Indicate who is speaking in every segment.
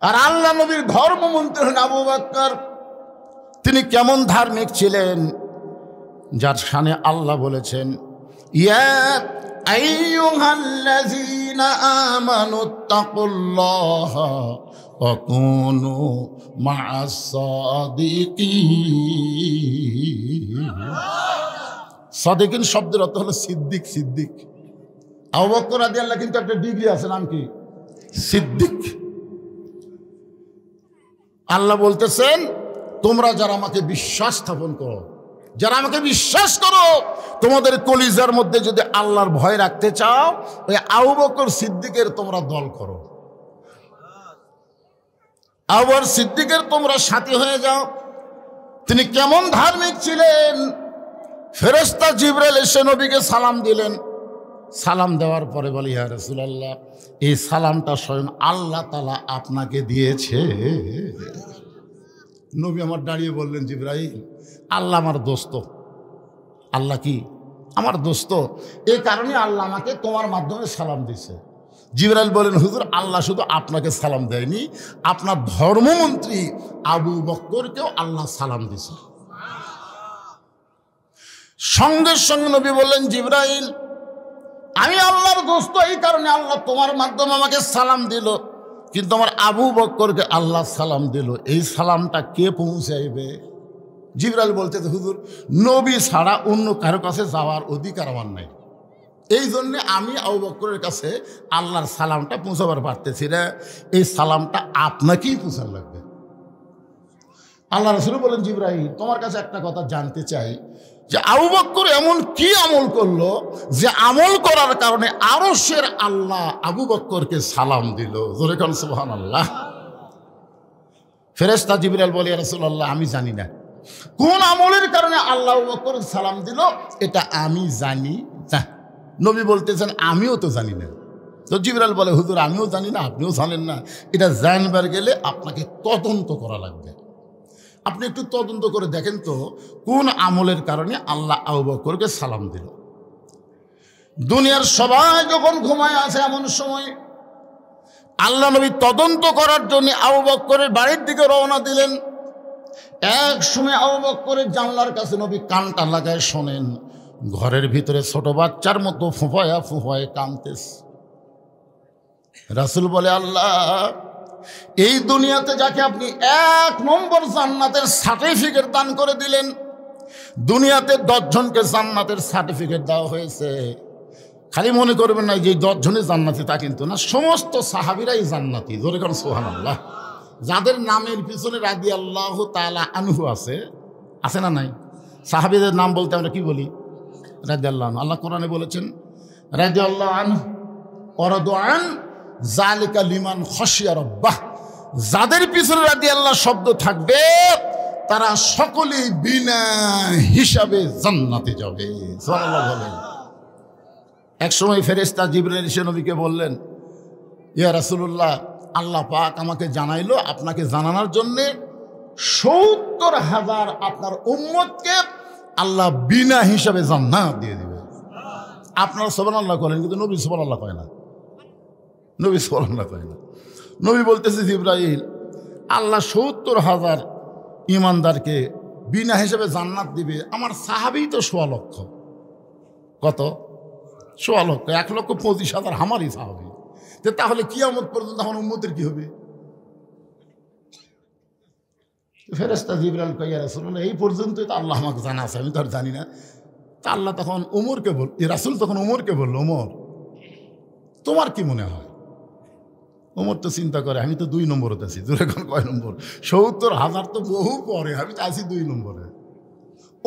Speaker 1: আর আল্লাহ নবীর ধর্মমন্ত্রী হলেন আবু বকর। তিনি কেমন ধার্মিক ছিলেন, যার শানে আল্লাহ বলেছেন, ইয়া আইয়ুহাল্লাযীনা আমানুত্তাকুল্লাহা ওয়া কুনু মা'আস সাদিকিন। সাদিকিন শব্দের অর্থ হলো সিদ্দিক। সিদ্দিক আবু বকর রাদিয়াল্লাহু কিন্তু একটা ডিগ্রি আছে, নাম কি? সিদ্দিক। আল্লাহ বলতেছেন, তোমরা যারা আমাকে বিশ্বাস স্থাপন করো, যারা আমাকে বিশ্বাস করো, তোমাদের কলিজার মধ্যে যদি আল্লাহর ভয় রাখতে চাও, ওই আবু বকর সিদ্দিকের তোমরা দল করো, আবু বকর সিদ্দিকের তোমরা সাথী হয়ে যাও। তিনি কেমন ধার্মিক ছিলেন, ফেরেশতা জিবরাইল এসে নবীকে সালাম দিলেন। সালাম দেওয়ার পরে বলে, ইয়া রাসূলুল্লাহ, এই সালামটা স্বয়ং আল্লাহ তাআলা আপনাকে দিয়েছে। নবী আমার দাঁড়িয়ে বললেন, জিবরাইল, আল্লাহ আমার দোস্ত। আল্লাহ কি? আমার দোস্ত। এই কারণে আল্লাহ আমাকে তোমার মাধ্যমে সালাম দিছে। জিবরাইল বলেন, হুজুর, আল্লাহ শুধু আপনাকে সালাম দেয়নি, আপনার ধর্মমন্ত্রী আবু বকরকেও আল্লাহ সালাম দিছে। সঙ্গে সঙ্গে নবী বললেন, জিবরাইল, আমি আল্লাহর দোস্ত, এই কারণে আল্লাহ তোমার মাধ্যমে আমাকে সালাম দিল, কিন্তু আমার আবু বকরকে আল্লাহ সালাম দিল। এই সালামটা কে পৌঁছাইবে? জিবরাইল বলতে, হুজুর, নবী ছাড়া অন্য কারো কাছে যাওয়ার অধিকার আমার নাই, এই জন্যে আমি আবু বকরের কাছে আল্লাহর সালামটা পৌঁছাবার পারতেছি না, এই সালামটা আপনাকেই পৌঁছার লাগবে। আল্লাহ রাসূল বলেন, জিবরাইল, তোমার কাছে একটা কথা জানতে চাই, যে আবু বকর এমন কি আমল করলো যে আমল করার কারণে আরশের আল্লাহ আবু বকরকে সালাম দিল? জোরে কোন সুবহানাল্লাহ। ফেরেশতা জিবরাইল বলে, ইয়া রাসূলুল্লাহ, আমি জানি না কোন আমলের কারণে আল্লাহ আবু বকর সালাম দিল, এটা আমি জানি না। নবী বলতেছেন, আমিও তো জানি না। তো জিবরাইল বলে, হুজুর, আমিও জানি না, আপনিও জানেন না, এটা জানবার গেলে আপনাকে তদন্ত করা লাগবে। আপনি একটু তদন্ত করে দেখেন তো, কোন আমলের কারণে আল্লাহ আবু বকরকে সালাম দিল। দুনিয়ার সবাই যখন ঘুমায় আছে, এমন সময় আল্লাহ নবী তদন্ত করার জন্য আবু বকরের বাড়ির দিকে রওনা দিলেন। এক সময় আবু বকরের জানলার কাছে নবী কানটা লাগায় শোনেন, ঘরের ভিতরে ছোট বাচ্চার মতো ফুফায়া ফুফায় কাঁদতেছে। রাসূল বলে, আল্লাহ, এই দুনিয়াতে যাকে আপনি 1 নম্বর জান্নাতের সার্টিফিকেট দান করে দিলেন, দুনিয়াতে 10 জনকে জান্নাতের সার্টিফিকেট দেওয়া হয়েছে। খালি মনে করবেন না যে 10 জনই জান্নাতি, তা কিন্তু না, সমস্ত সাহাবীরাই জান্নাতি। জোরে কোন সুবহানাল্লাহ। যাদের নামের পিছনে রাদিয়াল্লাহু তাআলা আনহু আছে, আছে না নাই? সাহাবীদের নাম বলতে আমরা কি বলি? রাদিয়াল্লাহু আনহু। আল্লাহ কোরআনে বলেছেন, রাদিয়াল্লাহু আনহু ওয়া রাদু আন যালিকা লিমান খাশিয়া রাব্বাহ। যাদের পিছনে রাদিয়াল্লাহু শব্দ থাকবে, তারা সকলেই বিনা হিসাবে জান্নাতে যাবে। সুবহানাল্লাহ বলেন। এক সময় ফেরেশতা জিবরাইল এসে নবীকে বললেন, ইয়া রাসূলুল্লাহ, আল্লাহ পাক আমাকে জানাইলো আপনাকে জানানোর জন্যে ৭০,০০০ আপনার উম্মতকে আল্লাহ বিনা হিসাবে জান্নাত দিয়ে দিবে। আপনারা সুবহানাল্লাহ করেন, কিন্তু নবী সুবহানাল্লাহ কয় না। নবী সুবহানাল্লাহ কয় না। নবী বলতেছে, জিবরাইল, আল্লাহ ৭০,০০০ ইমানদারকে বিনা হিসাবে জান্নাত দিবে। আমার সাহাবী তো ১৬ লক্ষ। কত? ১৬ লক্ষ। ১,২৫,০০০ আমারই সাহাবী। তাহলে কিয়ামত পর্যন্ত আমার উম্মতের কি হবে? ফেরেশতা জিবরাইল কয়, ইয়া রাসূলুল্লাহ, এই পর্যন্তই তো আল্লাহ আমাকে জানা আছে, আমি তো আর জানি না। তা আল্লাহ তখন ওমরকে বল, রাসূল তখন ওমরকে বলল, ওমর, তোমার কি মনে হয়? ওমর তো চিন্তা করে, আমি তো 2 নম্বরতে আছি। জোরে কোন কয় নম্বর? ৭০,০০০ তো বহু পরে, আমি তো আছি 2 নম্বরে।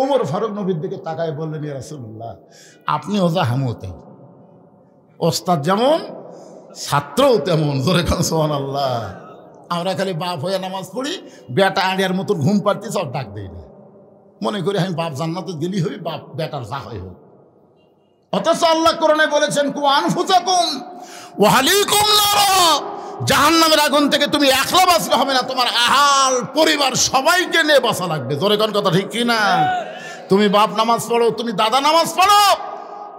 Speaker 1: ওমর ফারুক নবীর দিকে তাকায় বললেন, ইয়া রাসূলুল্লাহ, আপনি ওজা হামতে, ওস্তাদ যেমন ছাত্রও তেমন। জোরে কোন সুবহানাল্লাহ। আমরা খালি বাপ হয়ে নামাজ পড়ি, বেটা আড়িয়ার মতো ঘুম পাড়তে সব ডাক দেই না, মনে করি আমি বাপ জান্নাতে গেলি হই, বাপ বেটার যা হয় হোক। অথচ আল্লাহ কোরআনে বলেছেন, কু আনফুসাকুম ওয়া আহলিকুম নারা, জাহান্নামের আগুন থেকে তুমি একলা বাঁচলে হবে না, তোমার আহাল পরিবার সবাইকে নিয়ে বাঁচা লাগবে। জোরে কোন কথা ঠিক কি না? তুমি বাপ নামাজ পড়ো, তুমি দাদা নামাজ পড়ো,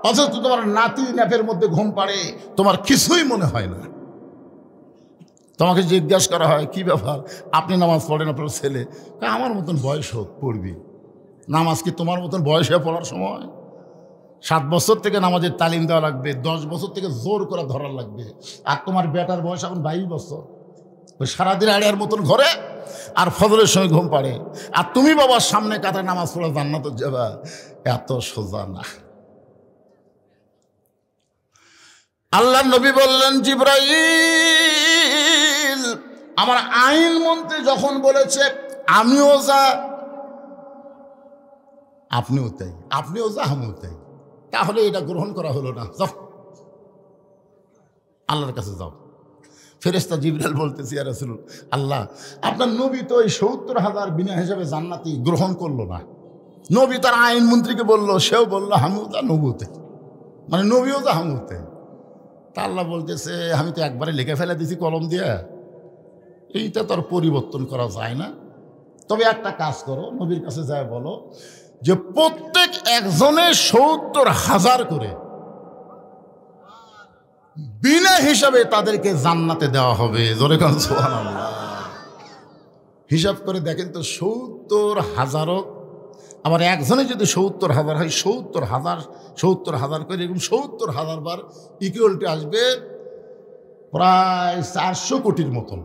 Speaker 1: অথচ তোমার নাতি ন্যাপের মধ্যে ঘুম পাড়ে, তোমার কিছুই মনে হয় না। তোমাকে জিজ্ঞাসা করা হয় কি ব্যাপার, আপনি নামাজ পড়েন, আপনার ছেলে? আমার মতন বয়স হোক পড়বি। নামাজ কি তোমার মতন বয়সে পড়ার সময়? 7 বছর থেকে নামাজের তালিম দেওয়া লাগবে, 10 বছর থেকে জোর করে ধরার লাগবে। আর তোমার বেটার বয়স এখন 22 বছর, ওই সারাদিন আড়িয়ার মতন ঘরে আর ফজরের সময় ঘুম পাড়ে। আর তুমি বাবার সামনে কাতার নামাজ পড়া জান্নাতে যাবা, এত সোজা না। আল্লাহ নবী বললেন, জিবরাইল আমার আইন মন্ত্রী যখন বলেছে আমিও যা আপনিও তাই, আপনিও যা আমিও তাই, তাহলে এটা গ্রহণ করা হলো না। যাও আল্লাহর কাছে যাও। ফেরেশতা জিবরাইল বলতেছি, ইয়া রাসূলুল্লাহ, আল্লাহ আপনার নবী তো ওই ৭০,০০০ বিনা হিসাবে জান্নাতি গ্রহণ করলো না। নবী তার আইন মন্ত্রীকে বলল, সেও বলল আমিও যা নবুতে, মানে নবীও যা আমিওতে। তা আল্লাহ বলতেছে, আমি তো একবারে লিখে ফেলে দিছি কলম দিয়ে, এইটা তো আর পরিবর্তন করা যায় না। তবে একটা কাজ করো, নবীর কাছে যায় বলো যে প্রত্যেক একজনের ৭০,০০০ করে বিনা হিসাবে তাদেরকে জান্নাতে দেওয়া হবে। জোরে কান সুবহানাল্লাহ। হিসাব করে দেখেন তো, ৭০,০০০, আবার একজনে যদি ৭০,০০০ হয়, ৭০,০০০ করে এরকম ৭০,০০০ বার ইকুয়ালটি আসবে প্রায় ৪০০ কোটির মতন।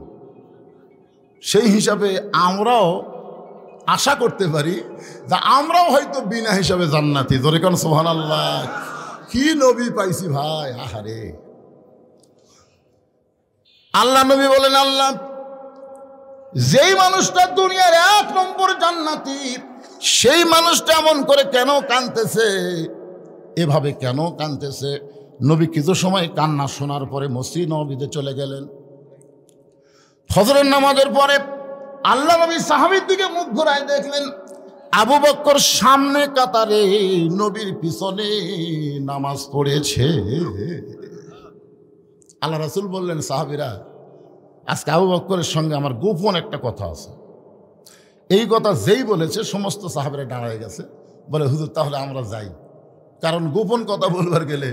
Speaker 1: সেই হিসাবে আমরাও আশা করতে পারি যে আমরাও হয়তো বিনা হিসাবে জান্নাতি। জোরে কান সুবহানাল্লাহ। কি নবী পাইছি ভাই, আহারে। আল্লাহ নবী বলেন, আল্লাহ যেই মানুষটা দুনিয়ার ১ নম্বর জান্নাতি, সেই মানুষটা এমন করে কেন কাঁদতেছে, এভাবে কেন কাঁদতেছে? নবী কিছু সময় কান্না শোনার পরে মসজিদ নববীতে চলে গেলেন। ফজরের নামাজের পরে আল্লাহ নবী সাহাবীর দিকে মুখ ঘুরায় দেখলেন আবু বকর সামনে কাতারে নবীর পিছনে নামাজ পড়েছে। আল্লাহ রাসূল বললেন, সাহাবীরা, আজকে আবু বকরের সঙ্গে আমার গোপন একটা কথা আছে। এই কথা যেই বলেছে সমস্ত সাহাবীরা দাঁড়ায় গেছে, বলে হুজুর তাহলে আমরা যাই, কারণ গোপন কথা বলবার গেলে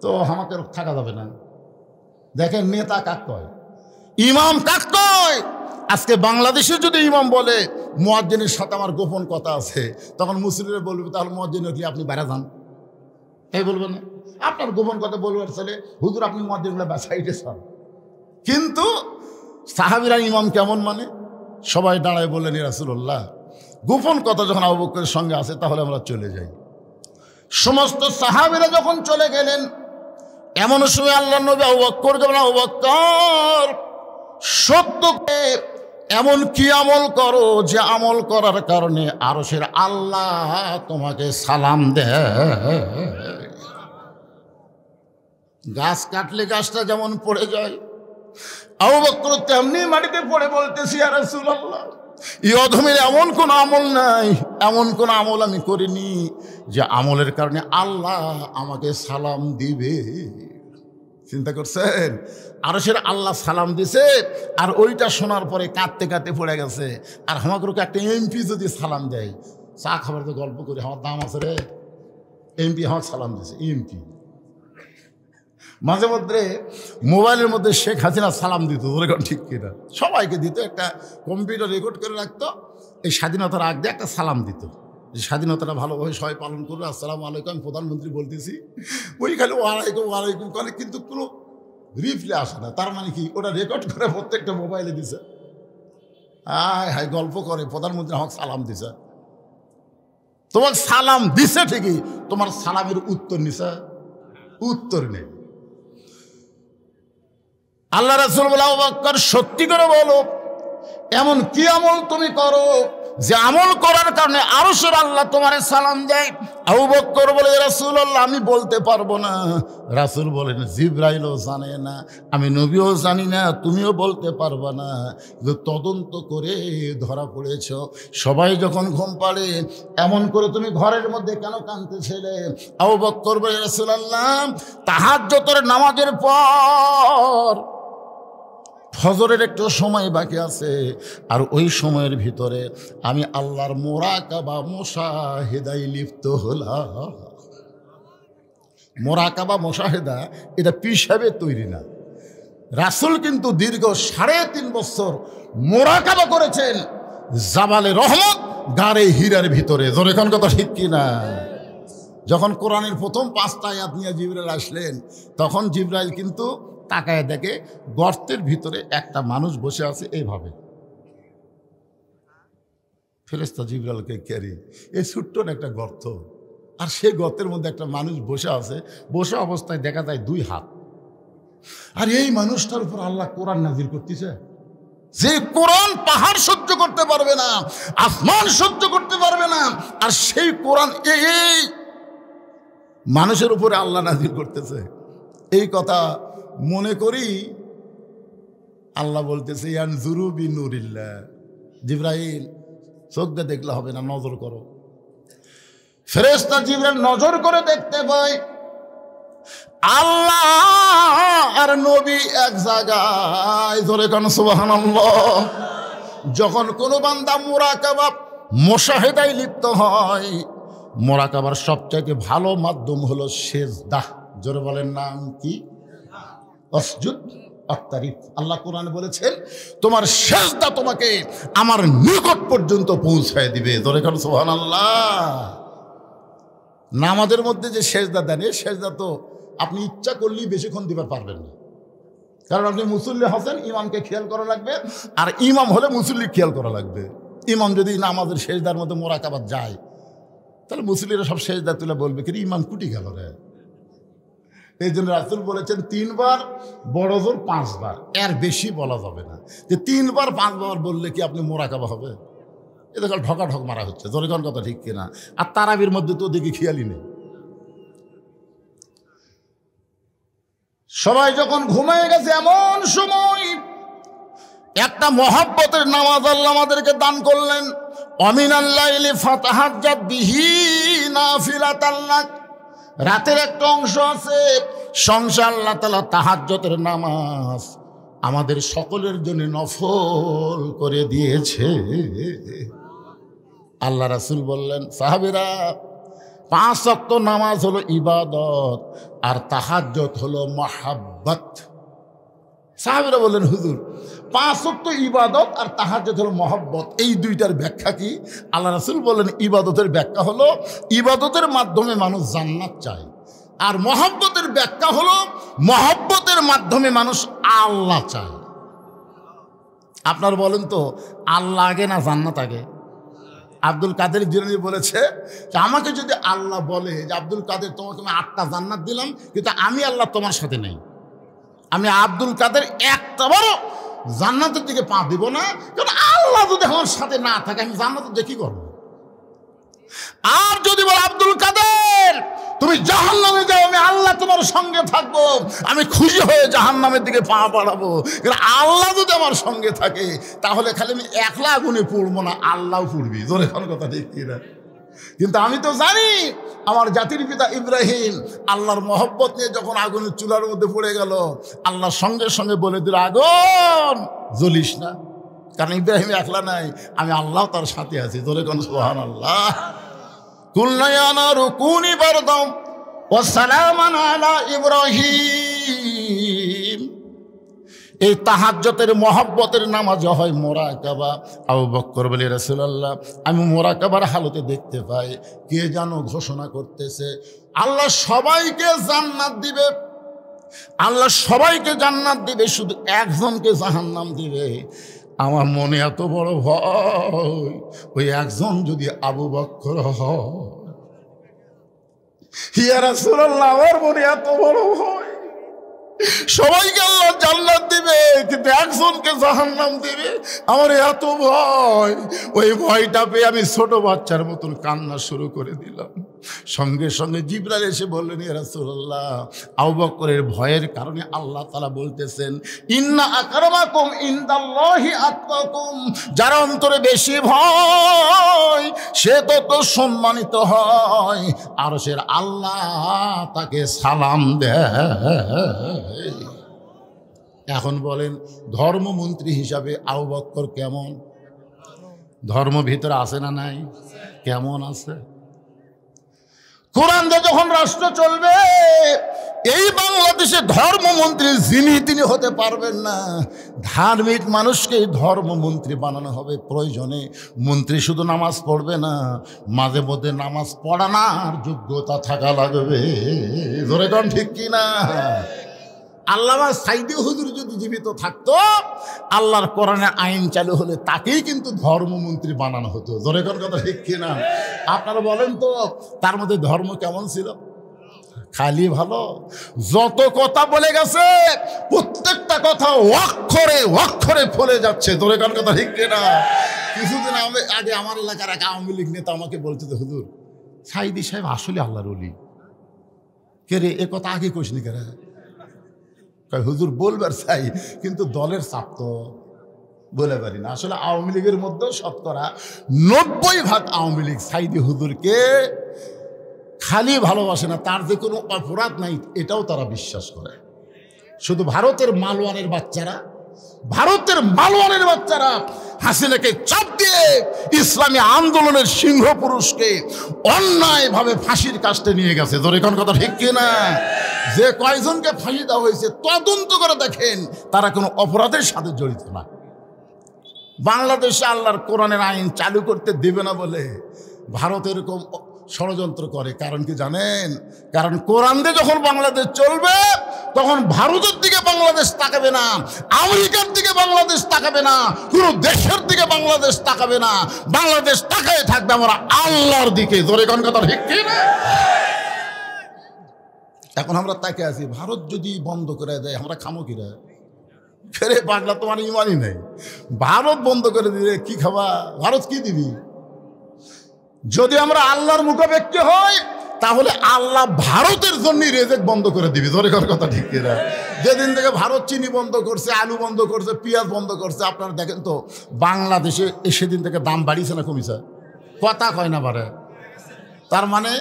Speaker 1: তো আমাকে থাকা যাবে না। দেখেন নেতা কাক কয়, ইমাম কাক কয়। আজকে বাংলাদেশে যদি ইমাম বলে মুয়াজ্জিনের সাথে আমার গোপন কথা আছে, তখন মুসলিমরা বলবে তাহলে মুয়াজ্জিনের কি আপনি বাইরে যান, এই বলবে না? আপনার গোপন কথা বলবার চলে, হুজুর আপনি মুয়াজ্জিনগুলো বাসাইতে চান। কিন্তু সাহাবীরা ইমাম কেমন মানে, সবাই দাঁড়ায় বললেন, ইয়া রাসূলুল্লাহ গোপন কথা যখন আবু বকরের সঙ্গে আছে তাহলে আমরা চলে যাই। সমস্ত সাহাবীরা যখন চলে গেলেন, এমন সময় আল্লাহ নবী আবু বকর যখন, আবু বকর সত্যকে এমন কি আমল করো যে আমল করার কারণে আরশের আল্লাহ তোমাকে সালাম দেয়। গাছ কাটলে গাছটা যেমন পড়ে যায়, আবু বকর তেমনি মাটিতে পড়ে বলতেছি, ইয়া রাসূলুল্লাহ এই অধমের এমন কোন আমল নাই, এমন কোন আমল আমি করিনি যে আমলের কারণে আল্লাহ আমাকে সালাম দিবে। চিন্তা করছেন, আরশের আল্লাহ সালাম দিছে, আর ওইটা শোনার পরে কাঁদতে কাঁদতে পড়ে গেছে। আর আমাকে একটা এমপি যদি সালাম দেয়, চা খাবার তো গল্প করি, আমার দাম আছে রে, এমপি আমার সালাম দিছে। এমপি মাঝে মধ্যে মোবাইলের মধ্যে শেখ হাসিনা সালাম দিত, ঠিক কিনা, সবাইকে দিত, একটা কম্পিউটার রেকর্ড করে রাখতো, এই স্বাধীনতার আগ দিয়ে একটা সালাম দিত, যে স্বাধীনতাটা ভালোভাবে সবাই পালন করবে, আসসালামু আলাইকুম আমি প্রধানমন্ত্রী বলতেছি, ওই খালি ওয়ালাইকুম ওয়ালাইকুম করে, কিন্তু কোনো রিপ্লাই আসে না। তার মানে কি, ওটা রেকর্ড করে প্রত্যেকটা মোবাইলে দিছে। হায় হায় গল্প করে প্রধানমন্ত্রী আমাকে সালাম দিছে। তোমার সালাম দিছে ঠিকই, তোমার সালামের উত্তর নিছে, উত্তর নেই। আল্লাহ রাসূল বলে, আবু বকর সত্যি করে বলো এমন কি আমল তুমি করো যে আমল করার কারণে আরশের আল্লাহ তোমারে সালাম দেয়। আবু বকর বলে, ইয়া রাসূলুল্লাহ আমি বলতে পারবো না। রাসূল বলেন, জিবরাইলও জানে না, আমি নবীও জানি না, তুমিও বলতে পারবা না, কিন্তু তদন্ত করে ধরা পড়েছ। সবাই যখন ঘুম পাড়ে এমন করে তুমি ঘরের মধ্যে কেন কাঁদতেছিলে? আবু বকর বলে, ইয়া রাসূলুল্লাহ তাহাজ্জুদের নামাজের পর ফজরের একটু সময় বাকি আছে, আর ওই সময়ের ভিতরে আমি আল্লাহর মোরাকাবা মুশাহিদায় লিপ্ত হলাম। মোরাকাবা মুশাহিদা এটা পিসাবে তৈরি না, রাসূল কিন্তু দীর্ঘ 3.5 বছর মুরাকাবা করেছেন জাবালে রহমত গাড়ে হীরার ভিতরে। জোরে কোন কথা ঠিক কিনা? যখন কোরআনের প্রথম 5টা আয়াত নিয়ে জিবরাইল আসলেন, তখন জিবরাইল কিন্তু তাকায় দেখে গর্তের ভিতরে একটা মানুষ বসে আছে এইভাবে। ফেরেশতা জিবরাইলকে ক্যারি, এই ছোট্ট একটা গর্ত, আর সেই গর্তের মধ্যে একটা মানুষ বসে আছে। বসে অবস্থায় দেখা যায় 2 হাত। আর এই মানুষটার উপর আল্লাহ কোরআন নাজিল করতেছে, যে কোরআন পাহাড় সহ্য করতে পারবে না, আসমান সহ্য করতে পারবে না, আর সেই কোরআন এই মানুষের উপরে আল্লাহ নাজিল করতেছে। এই কথা মনে করি আল্লাহ বলতেছে ইয়ানজুরু বিনুরিল্লাহ, জিবরাইল চোখ দিয়ে দেখলে হবে না, নজর করো। ফেরেশতা জিবরাইল নজর করে দেখতে পায় আল্লাহ আর নবী এক জায়গায়। জোরে কান সুবহানাল্লাহ। যখন কোনো বান্দা মুরাকাবা মুশাহেদায় লিপ্ত হয়, মুরাকাবার সবচাইতে ভালো মাধ্যম হলো সেজদা। জোরে বলেন নাম কি? আসজুদ আত-তারিফ। আল্লাহ কোরআনে বলেছেন তোমার সেজদা তোমাকে আমার নিকট পর্যন্ত পৌঁছায় দিবে। জোরে কান সুবহানাল্লাহ। নামাজের মধ্যে যে সেজদা দেন, এই সেজদা তো আপনি ইচ্ছা করলেই বেশিক্ষণ দিতে পারবেন না, কারণ আপনি মুসল্লি হচ্ছেন, ইমামকে খেয়াল করা লাগবে, আর ইমাম হলে মুসল্লি খেয়াল করা লাগবে। ইমাম যদি নামাজের সেজদার মধ্যে মোরাকাবাত যায়, তাহলে মুসল্লিরা সব সেজদা তুলে বলবে কি ইমাম কুটি গেল রে। এই জন্য রাসূল বলেছেন 3 বার, বড় জোর 5 বার, এর বেশি বলা যাবে না। যে 3 বার 5 বার বললে কি আপনি মোরাকাবা হবে? এটা কাল ঢক মারা হচ্ছে। জোরে কোন কথা ঠিক কিনা? আর তারাবির মধ্যে তো দেখি খেয়ালই নেই। সবাই যখন ঘুমিয়ে গেছে, এমন সময় একটা মহব্বতের নামাজ আল্লাহ আমাদেরকে দান করলেন। অমিনাল লাইলি ফাতাহাজ্জাত বিহি নাফিলাতাল লাক। রাতের একটা অংশ আছে, সংসার আল্লাহ তাআলা তাহাজ্জুদের নামাজ আমাদের সকলের জন্য নফল করে দিয়েছে। আল্লাহ রাসূল বললেন, সাহাবীরা 5 ওয়াক্ত নামাজ হলো ইবাদত, আর তাহাজ্জুদ হলো মহাব্বত। সাহাবীরা বললেন, হুজুর 5 ওয়াক্ত ইবাদত আর তাহাজ্জুদ হলো মহব্বত, এই দুইটার ব্যাখ্যা কি? আল্লাহ রাসূল বললেন, ইবাদতের ব্যাখ্যা হলো ইবাদতের মাধ্যমে মানুষ জান্নাত চায়, আর মহব্বতের ব্যাখ্যা হলো মহব্বতের মাধ্যমে মানুষ আল্লাহ চায়। আপনার বলেন তো, আল্লাহ আগে না জান্নাত আগে? আব্দুল কাদের জিলানী বলেছে যে আমাকে যদি আল্লাহ বলে যে আব্দুল কাদের তোমাকে আমি 8টা জান্নাত দিলাম, কিন্তু আমি আল্লাহ তোমার সাথে নেই, আমি আব্দুল কাদের একটাবারও জান্নাতের দিকে পা দিব না, কারণ আল্লাহ যদি আমার সাথে না থাকে আমি জান্নাতের দিকে কি করবো? আর যদি বল আব্দুল কাদের তুমি জাহান্নামে যাও, আমি আল্লাহ তোমার সঙ্গে থাকবো, আমি খুশি হয়ে জাহান্নামের দিকে পা বাড়াবো, কারণ আল্লাহ যদি আমার সঙ্গে থাকে তাহলে খালি আমি একলা আগুনে পড়বো না, আল্লাহও পড়বি। জোরে কোন কথা ঠিক কিনা? কিন্তু আমি তো জানি আমার জাতির পিতা ইব্রাহিম আল্লাহর মহব্বত নিয়ে যখন আগুনের চুলার মধ্যে পড়ে গেল, আল্লাহ সঙ্গে সঙ্গে বলে দিল আগুন জ্বলিস না, কারণ ইব্রাহিম একলা নাই, আমি আল্লাহ তার সাথে আছি। জোরে কোন সুবহানাল্লাহ। কুলনা ইয়া নারু কুনি বারদাম ওয়া সালামান আলা ইব্রাহিম। এই তাহাজ্জুদের মহব্বতের নামাজ হয় মুরাকাবা। আবু বকর বলে, রাসূলুল্লাহ আমি মুরাকাবার হালতে দেখতে পাই কে যেন ঘোষণা করতেছে আল্লাহ সবাইকে জান্নাত দিবে, আল্লাহ সবাইকে জান্নাত দিবে, শুধু একজনকে জাহান্নাম দিবে। আমার মনে এত বড় ভয়, ওই একজন যদি আবু বকর হয়। ইয়া রাসূলুল্লাহ আমার মনে এত বড় ভয়, সবাইকে আল্লাহ জান্নাত দিবে কিন্তু একজনকে জাহান্নাম দিবে, আমার এত ভয়। ওই ভয়টা পেয়ে আমি ছোট বাচ্চার মতন কান্না শুরু করে দিলাম। সঙ্গে সঙ্গে জিবরাইল এসে বললেন, ইয়া রাসূলুল্লাহ আবু বকরের ভয়ের কারণে আল্লাহ তাআলা বলতেছেন ইন্না আকরামাকুম ইনদাল্লাহি আতকাকুম, যার অন্তরে বেশি ভয় সে তত সম্মানিত হয়, আরশের আল্লাহ তাকে সালাম দেয়। এখন বলেন ধর্মমন্ত্রী হিসাবে আবু বকর কেমন? ধর্ম ভিতরে আছে না নাই? কেমন আছে? কোরআন দিয়ে যখন রাষ্ট্র চলবে, এই বাংলাদেশে ধর্মমন্ত্রী যিনি তিনি হতে পারবেন না। ধার্মিক মানুষকে ধর্মমন্ত্রী বানানো হবে। প্রয়োজনে মন্ত্রী শুধু নামাজ পড়বে না, মাঝে মধ্যে নামাজ পড়ানোর যোগ্যতা থাকা লাগবে। ধরে কোন ঠিক কিনা? আল্লামা সাইদি হুজুর যদি জীবিত থাকতো, আল্লাহর কোরআনের আইন চালু হলে তাকেই কিন্তু ধর্মমন্ত্রী বানানো হতো। জোরে কোন কথা ঠিক কিনা? আপনারা বলেন তো, তার মধ্যে ধর্ম কেমন ছিল? খালি ভালো। যত কথা বলে গেছে প্রত্যেকটা কথা অক্ষরে অক্ষরে ফলে যাচ্ছে। জোরে কোন কথা ঠিক কিনা? কিছুদিন আগে আমার এলাকার এক আওয়ামী লীগ নেতা আমাকে বলছে, হুজুর সাইদি সাহেব আসলে আল্লাহর ওলি। কে রে, এ কথা আগে কইসনি কেন? হুজুর বলবার চাই, কিন্তু দলের চাপ তো বলে পারি না। আসলে আওয়ামী লীগের মধ্যেও শতকরা 90% আওয়ামী লীগ সাইদি হুজুরকে খালি ভালোবাসে না, তার যে কোনো অপরাধ নাই এটাও তারা বিশ্বাস করে। শুধু ভারতের মালওয়ানের বাচ্চারা হাসিনাকে চাপ দিয়ে ইসলামী আন্দোলনের সিংহ পুরুষকে অন্যায়ভাবে ফাঁসির কাস্টে নিয়ে গেছে। ধরে কোন কথা ঠিক কিনা? যে কয়জনকে ফাঁসি দেওয়া হয়েছে তদন্ত করে দেখেন, তারা কোনো অপরাধের সাথে জড়িত না। বাংলাদেশে আল্লাহর কোরআনের আইন চালু করতে দেবে না বলে ভারত এরকম ষড়যন্ত্র করে। কারণ কি জানেন? কারণ কোরআন দিয়ে যখন বাংলাদেশ চলবে, তখন ভারতের দিকে বাংলাদেশ তাকাবে না, আমেরিকার দিকে বাংলাদেশ তাকাবে না, কোনো দেশের দিকে বাংলাদেশ তাকাবে না। বাংলাদেশ তাকায় থাকবে আমরা আল্লাহর দিকে। জোরে কোন কথা ঠিক কিনা? এখন আমরা তাকে আছি, ভারত যদি বন্ধ করে দেয় আমরা খামো কিরা? ফেরে পাগলা, তোমার ইমানই নেই। ভারত বন্ধ করে দিলে কি খাবা? ভারত কি দিবি? যদি আমরা আল্লাহর মুখাপেক্ষী হই, তাহলে আল্লাহ ভারতের জন্য রেজেক বন্ধ করে দিবি। জোরে কথা ঠিক কিনা? যেদিন থেকে ভারত চিনি বন্ধ করছে, আলু বন্ধ করছে, পেঁয়াজ বন্ধ করছে, আপনারা দেখেন তো বাংলাদেশে সেদিন থেকে দাম বাড়িছে না কমিছে? কথা কয় না বাড়ে। তার মানে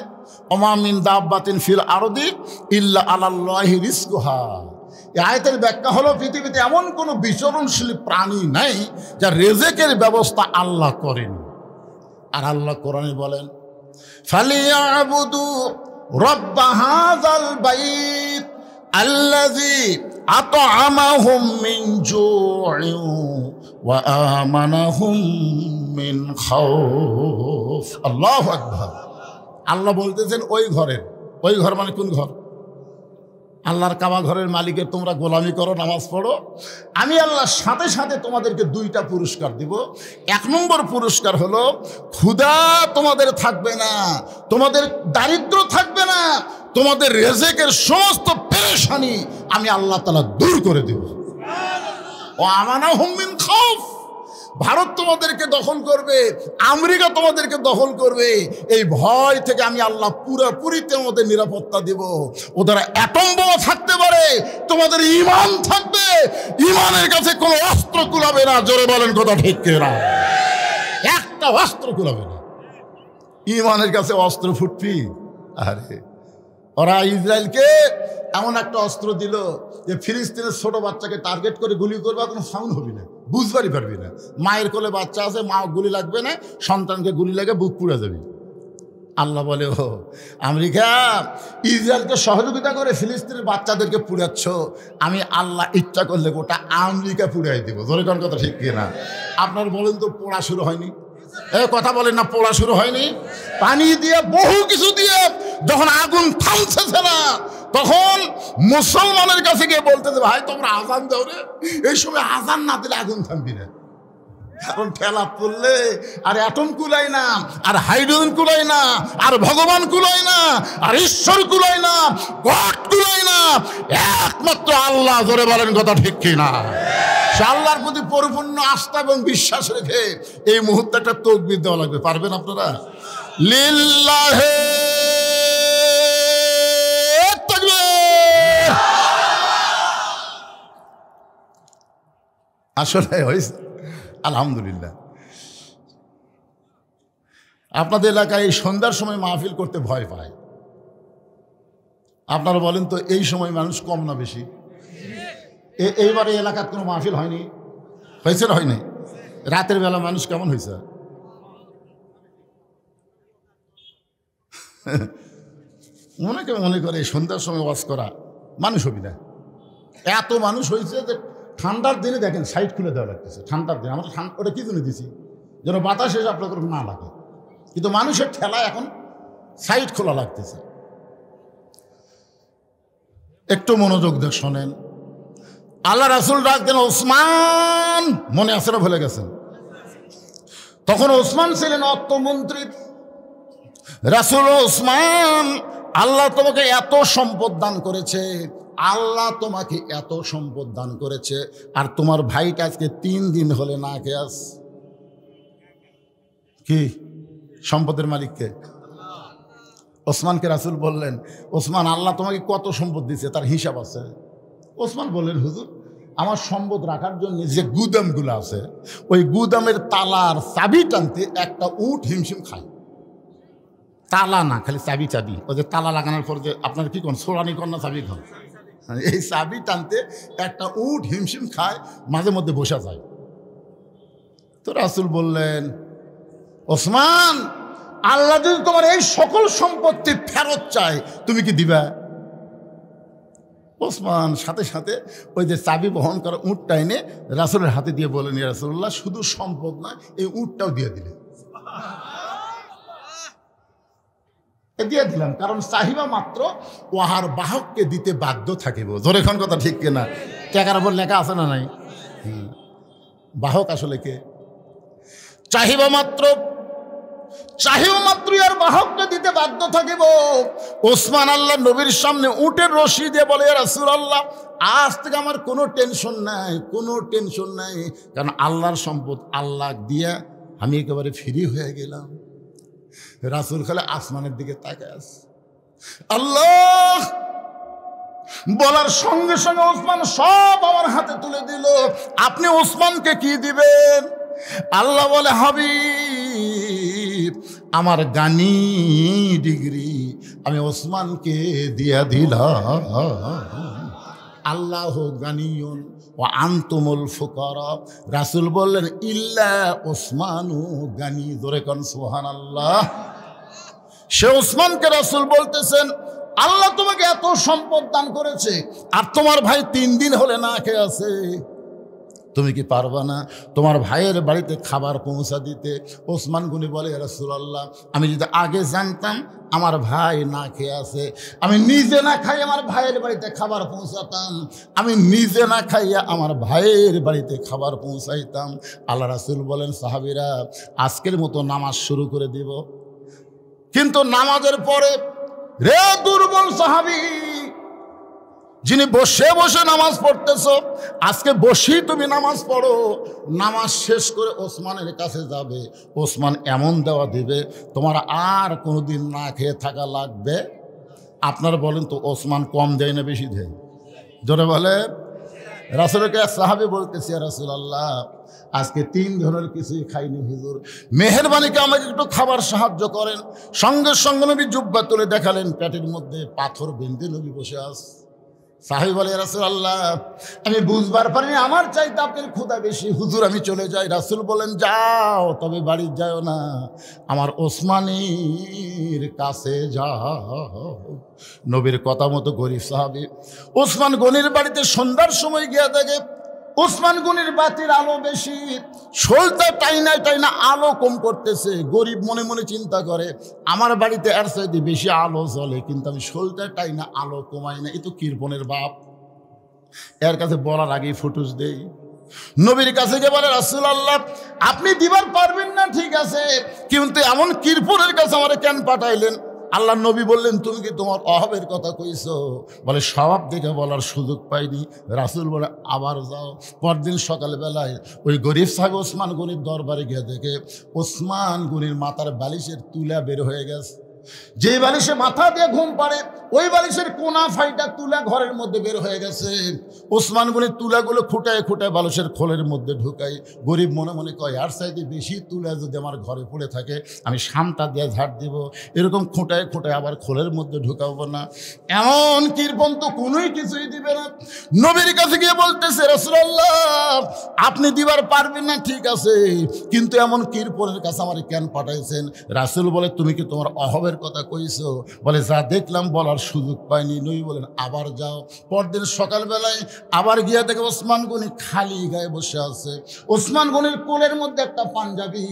Speaker 1: ওমা মিন দাব্বাতিন ফিল আরদি ইল্লা আলাল্লাহি রিজকুহা। এই আয়াতের ব্যাখ্যা হলো, পৃথিবীতে এমন কোনো বিচরণশীল প্রাণী নাই যার রেজেকের ব্যবস্থা আল্লাহ করেন। আর আল্লাহ কোরআনে বলেন, ফালিয়াবুদু রাব্ব হাযাল বাইত আল্লাযী আত'আমাহুম মিন জু'ইন ওয়া আমানাহুম মিন খাউফ। আল্লাহু আকবার। আল্লাহ বলতেছেন ওই ঘর মানে কোন ঘর? আল্লাহর কাবা ঘরের মালিকের তোমরা গোলামি করো, নামাজ পড়ো, আমি আল্লাহর সাথে সাথে তোমাদেরকে 2টা পুরস্কার দিব। 1 নম্বর পুরস্কার হলো, ক্ষুধা তোমাদের থাকবে না, তোমাদের দারিদ্র থাকবে না, তোমাদের রেজেকের সমস্ত পেরেশানি আমি আল্লাহ তাআলা দূর করে দেব। ও আমানাহুম মিন খাউফ। ভারত তোমাদেরকে দখল করবে, আমেরিকা তোমাদেরকে দখল করবে, এই ভয় থেকে আমি আল্লাহ পুরোপুরি তোমাদের নিরাপত্তা দেব। ওদের অ্যাটম বোমা থাকতে পারে, তোমাদের ঈমান থাকবে, ঈমানের কাছে কোনো অস্ত্র কুলাবে না। জোরে বলেন কথা ঠিক কিনা? একটা অস্ত্র কুলাবে না। ঈমানের কাছে অস্ত্র ফুটবি? আরে ওরা ইসরায়েলকে এমন একটা অস্ত্র দিল যে ফিলিস্তিনের ছোট বাচ্চাকে টার্গেট করে গুলি করবে, কোনো সাউন্ড হবে না, বুঝবারই পারবি না। মায়ের কোলে বাচ্চা আছে, মা গুলি লাগবে না, সন্তানকে গুলি লাগে বুক পুড়ে যাবে। আল্লাহ বলে, ও আমেরিকা ইসরায়েলকে সহযোগিতা করে ফিলিস্তিনের বাচ্চাদেরকে পুড়াচ্ছ, আমি আল্লাহ ইচ্ছা করলে গোটা আমেরিকা পুড়াই দেবো। ধরে কোন কথা ঠিক কিনা? আপনার বলেন তো, পোড়া শুরু হয়নি? কথা বলেন না, পোড়া শুরু হয়নি? পানি দিয়ে বহু কিছু দিয়ে যখন আগুন থামছে না, তখন মুসলমানের কাছে গিয়ে বলতেছে, ভাই তোমরা আজান দাও রে। এই সময় আজান না দিলে আগুন থামবি না। কারণ ঠেলা পড়লে আর অ্যাটম কুলাই না, আর হাইড্রোজেন কুলাই না, আর ভগবান কুলাই না, আর ঈশ্বর কুলাই না, গড কুলাই না, একমাত্র আল্লাহ। জোরে বলেন কথা ঠিক কিনা? আল্লাহর প্রতি পরিপূর্ণ আস্থা এবং বিশ্বাস রেখে এই মুহূর্তে একটা তাকবীর দেওয়া লাগবে। পারবেন আপনারা? লিল্লাহে তাকবীর। আসলে হয়েছে আলহামদুলিল্লাহ। আপনাদের এলাকায় এই সন্ধ্যার সময় মাহফিল করতে ভয় পায়। আপনারা বলেন তো, এই সময় মানুষ কম না বেশি? এইবারে এলাকার কোনো মাহফিল হয়নি? হয়েছে না হয়নি? রাতের বেলা মানুষ কেমন হয়েছে? অনেকে মনে করে সন্ধ্যার সময় ওয়াজ করা মানুষ হবি না, এত মানুষ হয়েছে যে ঠান্ডার দিনে দেখেন সাইড খুলে দেওয়া লাগতেছে। ঠান্ডার দিনে আমরা ওটা কি জন্য দিছি, যেন বাতাস এসে আপনাদের না লাগে, কিন্তু মানুষের ঠেলা এখন সাইড খোলা লাগতেছে। একটু মনোযোগ দিয়ে শোনেন। আল্লাহ রাসূল ডাক দেন ওসমান, মনে আছে না ভুলে গেছেন? তখন ওসমান ছিলেন অর্থমন্ত্রী। রাসূল ওসমান, আল্লাহ তোমাকে এত সম্পদ দান করেছে, আল্লাহ তোমাকে এত সম্পদ দান করেছে, আর তোমার ভাইটা আজকে 3 দিন হলে না খেয়ে আস। কি সম্পদের মালিককে? ওসমানকে রাসূল বললেন, ওসমান আল্লাহ তোমাকে কত সম্পদ দিয়েছে তার হিসাব আছে? ওসমান বললেন, হুজুর আমার সম্পদ রাখার জন্য যে গুদামগুলো আছে, ওই গুদামের তালার চাবি টানতে একটা উট হিমশিম খায়। তালা না, খালি চাবি চাবি, ওই যে তালা লাগানোর পর যে আপনার কি কোন সোরানি কন্যা চাবি খান, এই চাবি টানতে একটা উট হিমশিম খায়, মাঝে মধ্যে বসা যায়। তো রাসূল বললেন, ওসমান আল্লাহ যদি তোমার এই সকল সম্পত্তি ফেরত চায় তুমি কি দিবা? ওসমান সাথে সাথে ওই যে চাবি বহন করা উটটা এনে রাসূলের হাতে দিয়ে বলেন, ইয়া রাসূলুল্লাহ শুধু সম্পদ নয়, এই উটটাও দিয়ে দিলেন। দিয়ে দিলাম, কারণ চাহিবা মাত্র ওহার বাহককে দিতে বাধ্য থাকিব। জোরে কোন কথা ঠিক কিনা? টাকার উপর লেখা আছে না নাই? বাহক আসলে কে? চাহিবা মাত্র আর বাহককে দিতে বাধ্য থাকিব। ওসমান আল্লাহ নবীর সামনে উটের রশি দিয়ে বলে, ইয়া রাসূলুল্লাহ আজ থেকে আমার কোনো টেনশন নাই, কোনো টেনশন নাই, কারণ আল্লাহর সম্পদ আল্লাহ দিয়া আমি একেবারে ফ্রি হয়ে গেলাম। রাসূল খালি আসমানের দিকে তাকায় আছে। আল্লাহ বলার সঙ্গে সঙ্গে ওসমান সব আমার হাতে তুলে দিল। আপনি ওসমানকে কি দিবেন? আল্লাহ বলে, হাবিব আমার গানি ডিগ্রি আমি ওসমানকে দিয়া দিলাম। আল্লাহ গানিয়ুন ওয়া আনতুমুল ফুকারা। রাসূল বললেন, ইল্লা ওসমানু গানি। জোরে কোন সুবহানাল্লাহ। সে ওসমানকে রাসূল বলতেছেন, আল্লাহ তোমাকে এত সম্পদ দান করেছে, আর তোমার ভাই 3 দিন হলে না খেয়ে আছে, তুমি কি পারবা না তোমার ভাইয়ের বাড়িতে খাবার পৌঁছা দিতে? ওসমান গনি বলে, ইয়া রাসূলুল্লাহ আমি যদি আগে জানতাম আমার ভাই না খেয়ে আছে, আমি নিজে না খাই আমার ভাইয়ের বাড়িতে খাবার পৌঁছাতাম, আমি নিজে না খাইয়া আমার ভাইয়ের বাড়িতে খাবার পৌঁছাইতাম। আল্লাহ রাসূল বলেন, সাহাবীরা আজকের মতো নামাজ শুরু করে দিব। কিন্তু নামাজের পরে, রে দুর্বল সাহাবী, যিনি বসে বসে নামাজ পড়তেছো, আজকে বসেই তুমি নামাজ পড়ো। নামাজ শেষ করে ওসমানের কাছে যাবে, ওসমান এমন দেওয়া দিবে তোমার আর কোনোদিন না খেয়ে থাকা লাগবে। আপনারা বলেন তো, ওসমান কম দেয় না বেশি দেয়? জোরে বলে। রাসূলকে সাহাবী বলতেছে, ইয়া রাসূলুল্লাহ আজকে 3 ধরনের কিছুই খাইনি হুজুর, মেহেরবানিকে আমাকে একটু খাবার সাহায্য করেন। সঙ্গে সঙ্গে নবী জুব্বা তুলে দেখালেন, পেটের মধ্যে পাথর বেঁধে নবী বসে আছে। সাহাবী বলে, ইয়া রাসূলুল্লাহ আমি বুঝবার পারিনি আমার চাইতে আপনার ক্ষুধা বেশি, হুজুর আমি চলে যাই। রাসূল বলেন, যাও, তবে বাড়ি যাও না, আমার ওসমানের কাছে যাও। নবীর কথা মতো গরিব সাহাবী ওসমান গনির বাড়িতে সন্ধ্যার সময় গিয়া দেখে ওসমান গনির বাতির আলো বেশি, সলতা টাইনা আলো কম করতেছে। গরিব মনে মনে চিন্তা করে, আমার বাড়িতে এর চাইতে বেশি আলো জ্বলে, কিন্তু আমি সলতা টাইনা আলো কমাই না, এ তো কৃপণের বাপ। এর কাছে বলার আগেই ফুটুস দেই। নবীর কাছে গিয়ে বলে, রাসূলুল্লাহ আপনি দিবার পারবেন না ঠিক আছে, কিন্তু এমন কৃপণের কাছে আমার কেন পাঠাইলেন? আল্লাহ নবী বললেন, তুমি কি তোমার অভাবের কথা কইছো? বলে, স্বভাব দেখে বলার সুযোগ পাইনি। রাসূল বলে, আবার যাও। পরদিন সকালবেলায় ওই গরিব সাহেব ওসমান গনির দরবারে গিয়ে দেখে ওসমান গনির মাথার বালিশের তুলা বের হয়ে গেছে। যে বালিশে মাথা দিয়ে ঘুম পাড়ে ওই বালিশের কোনা ফাইটা তুলা ঘরের মধ্যে বের হয়ে গেছে। ওসমান গনির তুলাগুলো খুঁটায় খুঁটায় বালিশের খোলের মধ্যে ঢুকাই। গরিব মনে মনে কয়, আর চাইতে বেশি তুলা যদি আমার ঘরে পড়ে থাকে আমি শামটা দিয়ে ঝাড় দিব, এরকম খুঁটায় খুঁটায় আবার খোলের মধ্যে ঢুকাবো না। এমন কৃপণ তো কোনোই কিছুই দিবে না। নবীর কাছে গিয়ে বলতেছে, রাসূলুল্লাহ আপনি দিবার পারবেন না ঠিক আছে, কিন্তু এমন কৃপণের কাছে আমার কেন পাঠাইছেন? রাসূল বলে, তুমি কি তোমার অভাবের জবাবের কথা কইছো? বলে যা দেখলাম বলার সুযোগ পাইনি। নবী বলেন আবার যাও। পরদিন সকালবেলায় আবার গিয়া দেখে ওসমান গনি খালি গায়ে বসে আছে। ওসমান গনির কোলের মধ্যে একটা পাঞ্জাবি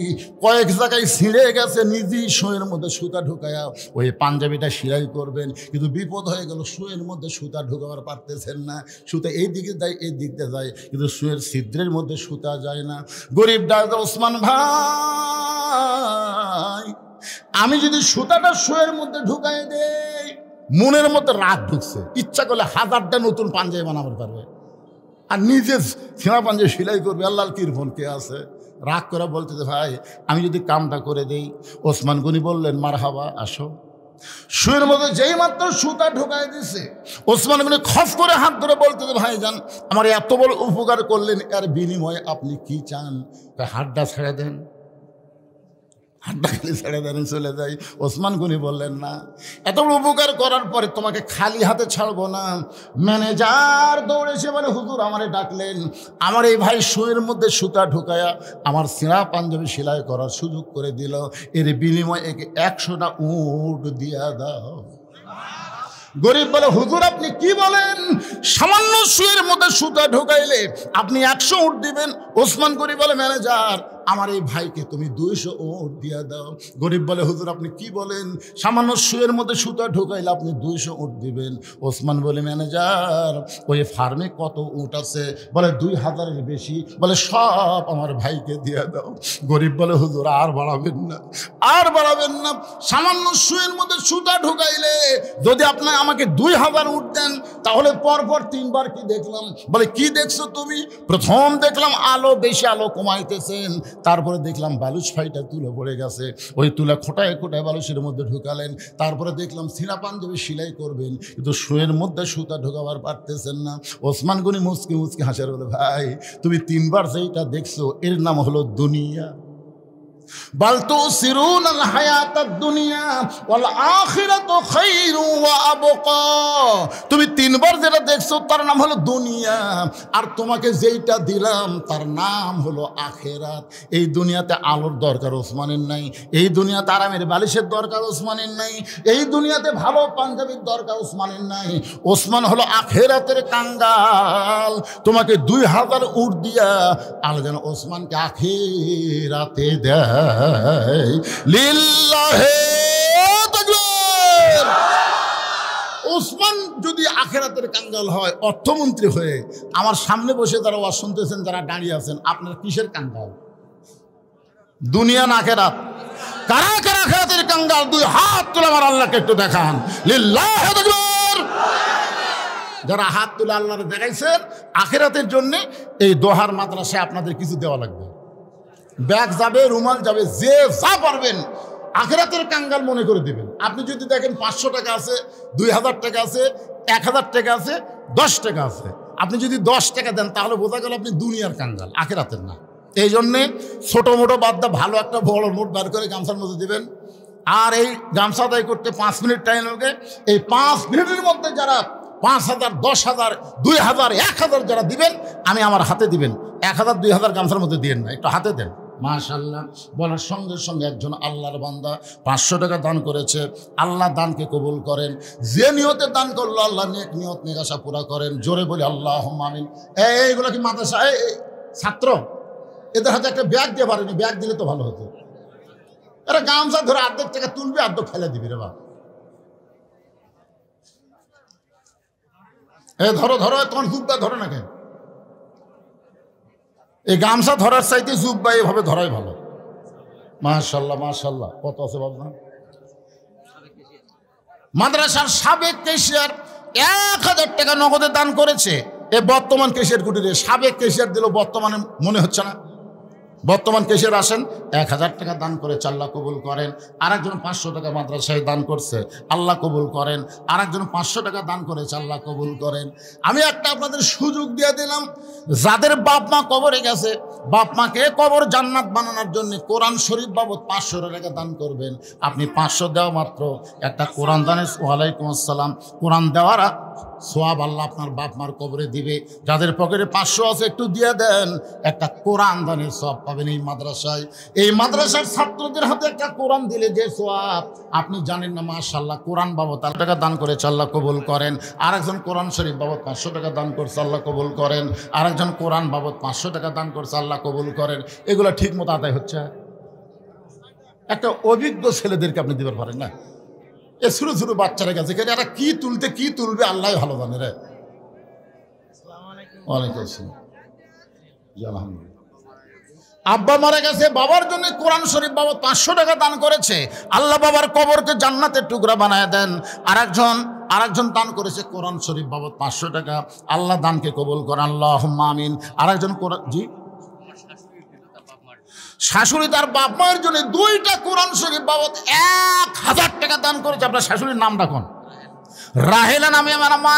Speaker 1: কয়েক জায়গায় ছিঁড়ে গেছে, নিজেই শোয়ের মধ্যে সুতা ঢুকায়া ওই পাঞ্জাবিটা সেলাই করবেন, কিন্তু বিপদ হয়ে গেল, শোয়ের মধ্যে সুতা ঢুকাবার পারতেছেন না। সুতা এই দিকে যায়, এই দিক দিয়ে যায়, কিন্তু শোয়ের ছিদ্রের মধ্যে সুতা যায় না। গরিব ডাক, ওসমান ভাই, আমি যদি সুতাটা শোয়ের মধ্যে ঢুকাই দেই, মনের মধ্যে রাগ ঢুকছে, ইচ্ছা করলে 1000টা নতুন পাঞ্জাবি বানাবার পারবে, আর নিজে ছেঁড়া পাঞ্জাবি সেলাই করবে। আল্লাহর কিরফোন কে আছে? রাগ করে বলতেছে ভাই আমি যদি কামটা করে দেই। ওসমান গনি বললেন মারহাবা, আসো। শুয়ের মধ্যে যেই মাত্র সুতা ঢুকাই দিছে, ওসমান গনি খফ করে হাত ধরে বলতেছে ভাইজান আমার এত বড় উপকার করলেন, এর বিনিময়ে আপনি কি চান? হাতটা ছেড়ে দেন, হাতটা খালি ছেড়ে দেন, চলে যাই। ওসমান গনি বললেন না, এত বড় উপকার করার পরে তোমাকে খালি হাতে ছাড়বো না। ম্যানেজার দৌড়েছে বলে হুজুর আমারে ডাকলেন, আমার এই ভাই শুয়ের মধ্যে সুতা ঢুকায়া আমার ছেঁড়া পাঞ্জাবি সেলাই করার সুযোগ করে দিল, এর বিনিময়ে একে 100টা উট দিয়া দাও। গরিব বলে হুজুর আপনি কি বলেন? সামান্য শুয়ের মধ্যে সুতা ঢুকাইলে আপনি 100 উট দিবেন? ওসমান গনি বলে ম্যানেজার আমার এই ভাইকে তুমি 200 উট দিয়া দাও। গরিব বলে হুজুর আপনি কি বলেন? সামান্য শুয়ের মধ্যে সুতা ঢুকাইলে আপনি 200 উট দিবেন। ওসমান বলে ম্যানেজার ওই ফার্মে কত উট আছে? বলে 2000-এর বেশি। বলে সব আমার ভাইকে দিয়া দাও। গরিব বলে হুজুর আর বাড়াবেন না, আর বাড়াবেন না। সামান্য শুয়ের মধ্যে সুতা ঢুকাইলে যদি আপনি আমাকে 2000 উট দেন, তাহলে পরপর 3 বার কি দেখলাম? বলে কি দেখছো তুমি? প্রথম দেখলাম আলো, বেশি আলো কমাইতেছেন, তারপরে দেখলাম বালুচ ফাইটা তুলে পড়ে গেছে, ওই তুলা খোটায় খোটায় বালুচের মধ্যে ঢুকালেন, তারপরে দেখলাম ছিঁড়া পাঞ্জাবি সেলাই করবেন, কিন্তু শুয়ের মধ্যে সুতা ঢোকাবার পারতেছেন না। ওসমান গনি মুচকি মুচকি হাসার বলে ভাই তুমি 3 বার যেইটা দেখছো এর নাম হলো দুনিয়া। বাল তুসিরুনাল হায়াতাদ দুনিয়া ওয়াল আখিরাতু খায়রু ওয়া আবকা। তুমি 3 বার যেটা দেখছো তার নাম হলো দুনিয়া, আর তোমাকে যেইটা দিলাম তার নাম হলো আখিরাত। এই দুনিয়াতে আলোর দরকার ওসমানের নাই, এই দুনিয়াতে আরামের বালিশের দরকার ওসমানের নাই, এই দুনিয়াতে ভালো পাঞ্জাবির দরকার ওসমানের নাই। ওসমান হলো আখিরাতের কাঙ্গাল। তোমাকে 2000 উট দিয়া আল্লাহ যেন ওসমানকে আখিরাতে দেয়। ওসমান যদি আখেরাতের কাঙ্গাল হয়, অর্থমন্ত্রী হয়ে আমার সামনে বসে যারা ওয়াজ শুনতেছেন, যারা দাঁড়িয়ে আছেন, আপনার কিসের কাঙ্গাল? দুনিয়া না আখেরাত? কারা কারা আখেরাতের কাঙ্গাল? 2 হাত তুলে আমার আল্লাহকে একটু দেখান। লিল্লাহি আকবার। যারা হাত তুলে আল্লাহকে দেখাইছেন আখেরাতের জন্য, এই দোহার মাদ্রাসায় আপনাদের কিছু দেওয়া লাগবে। ব্যাগ যাবে, রুমাল যাবে, যে যা পারবেন আখেরাতের কাঙ্গাল মনে করে দিবেন। আপনি যদি দেখেন 500 টাকা আছে, 2000 টাকা আছে, 1000 টাকা আছে, 10 টাকা আছে, আপনি যদি 10 টাকা দেন তাহলে বোঝা গেল আপনি দুনিয়ার কাঙ্গাল, আখেরাতের না। এই জন্যে ছোটো মোটো বাদ দা ভালো একটা বড় নোট বার করে গামছার মধ্যে দিবেন। আর এই গামছা আদায় করতে 5 মিনিট টাইম লাগে। এই 5 মিনিটের মধ্যে যারা 5000, 10,000, 2000, 1000 যারা দিবেন, আমি আমার হাতে দিবেন। 1000, 2000 গামছার মধ্যে দিয়েন না, একটু হাতে দেন। মাশাআল্লাহ বলার সঙ্গে সঙ্গে একজন আল্লাহর বান্দা 500 টাকা দান করেছে। আল্লাহ দানকে কবুল করেন। যে নিয়তে দান করলো আল্লাহ নেক নিয়ত নেক আশা পুরা করেন। জোরে বলি আল্লাহুম্মা আমিন। এইগুলো কি মাদ্রাসা ছাত্র? এদের হাতে একটা ব্যাগ দিয়ে পারেনি, ব্যাগ দিলে তো ভালো হতো। এরা গামছা ধরে অর্ধেক টাকা তুলবে, অর্ধেক ফেলে দিবি রে বাবা। ধরো ধরো, তোমার জুব্বা ধরে না কেন? এই গামছা ধরার চাইতে জুব্বা এভাবে ধরাই ভালো। মাশাআল্লাহ মাশাআল্লাহ। কত আছে বাবা? মাদ্রাসার সাবেক ক্যাশিয়ার 1000 টাকা নগদে দান করেছে। এ বর্তমান ক্যাশিয়ার কুটিরে সাবেক ক্যাশিয়ার দিল, বর্তমানে মনে হচ্ছে না। বর্তমান ক্যাশিয়ার আসেন, 1000 টাকা দান করেছে, আল্লাহ কবুল করেন। আরেকজন 500 টাকা মাদ্রাসায় দান করছে, আল্লাহ কবুল করেন। আরেকজন 500 টাকা দান করেছে, আল্লাহ কবুল করেন। আমি একটা আপনাদের সুযোগ দিয়ে দিলাম, যাদের বাপ মা কবরে গেছে, বাপ মাকে কবর জান্নাত বানানোর জন্য কোরআন শরীফ বাবদ 500 টাকা দান করবেন। আপনি 500 দেওয়া মাত্র একটা কোরআন দানের, ওয়ালাইকুম আসসালাম, কোরআন দেওয়ার সোয়াব আল্লাহ আপনার বাপ মার কবরে দিবে। যাদের পকেটে 500 আছে একটু দিয়ে দেন, একটা কোরআন দানের সোয়াব পাবেন এই মাদ্রাসায়। এই মাদ্রাসার ছাত্রদের হাতে একটা কোরআন দিলে যে সোয়াব আপনি জানেন না। মাশাআল্লাহ, কোরআন বাবদ টাকা দান করেছে, আল্লাহ কবুল করেন। আরেকজন কোরআন শরীফ বাবদ 500 টাকা দান করছে, আল্লাহ কবুল করেন। আরেকজন কোরআন বাবদ 500 টাকা দান করছে, আল্লাহ কবুল করেন। এগুলো ঠিক মতো আদায় হচ্ছে? একটা অভিজ্ঞ ছেলেদেরকে আপনি দিতে পারেন না? এ ছোটো ছোটো বাচ্চারা গেছে, এরা কি তুলবে আল্লাহ ভালো জানে রে। ওয়ালাইকুম আসসালাম। আলহামদুলিল্লাহ। আব্বা মারা গেছে, বাবার জন্য কোরআন শরীফ বাবদ 500 টাকা দান করেছে, আল্লাহ বাবার কবরকে জান্নাতের টুকরা বানায় দেন। আরেকজন দান করেছে কোরআন শরীফ বাবদ 500 টাকা, আল্লাহ দানকে কবুল করেন, আল্লাহুম্মা আমিন। আরেকজন কোরআন, জি, শাশুড়ি তার বাপ মায়ের জন্য 2টা কোরআন শরীফ বাবদ 1000 টাকা দান করেছে। আপনার শাশুড়ির নাম রাখুন, রাহেলা নামে আমার মা।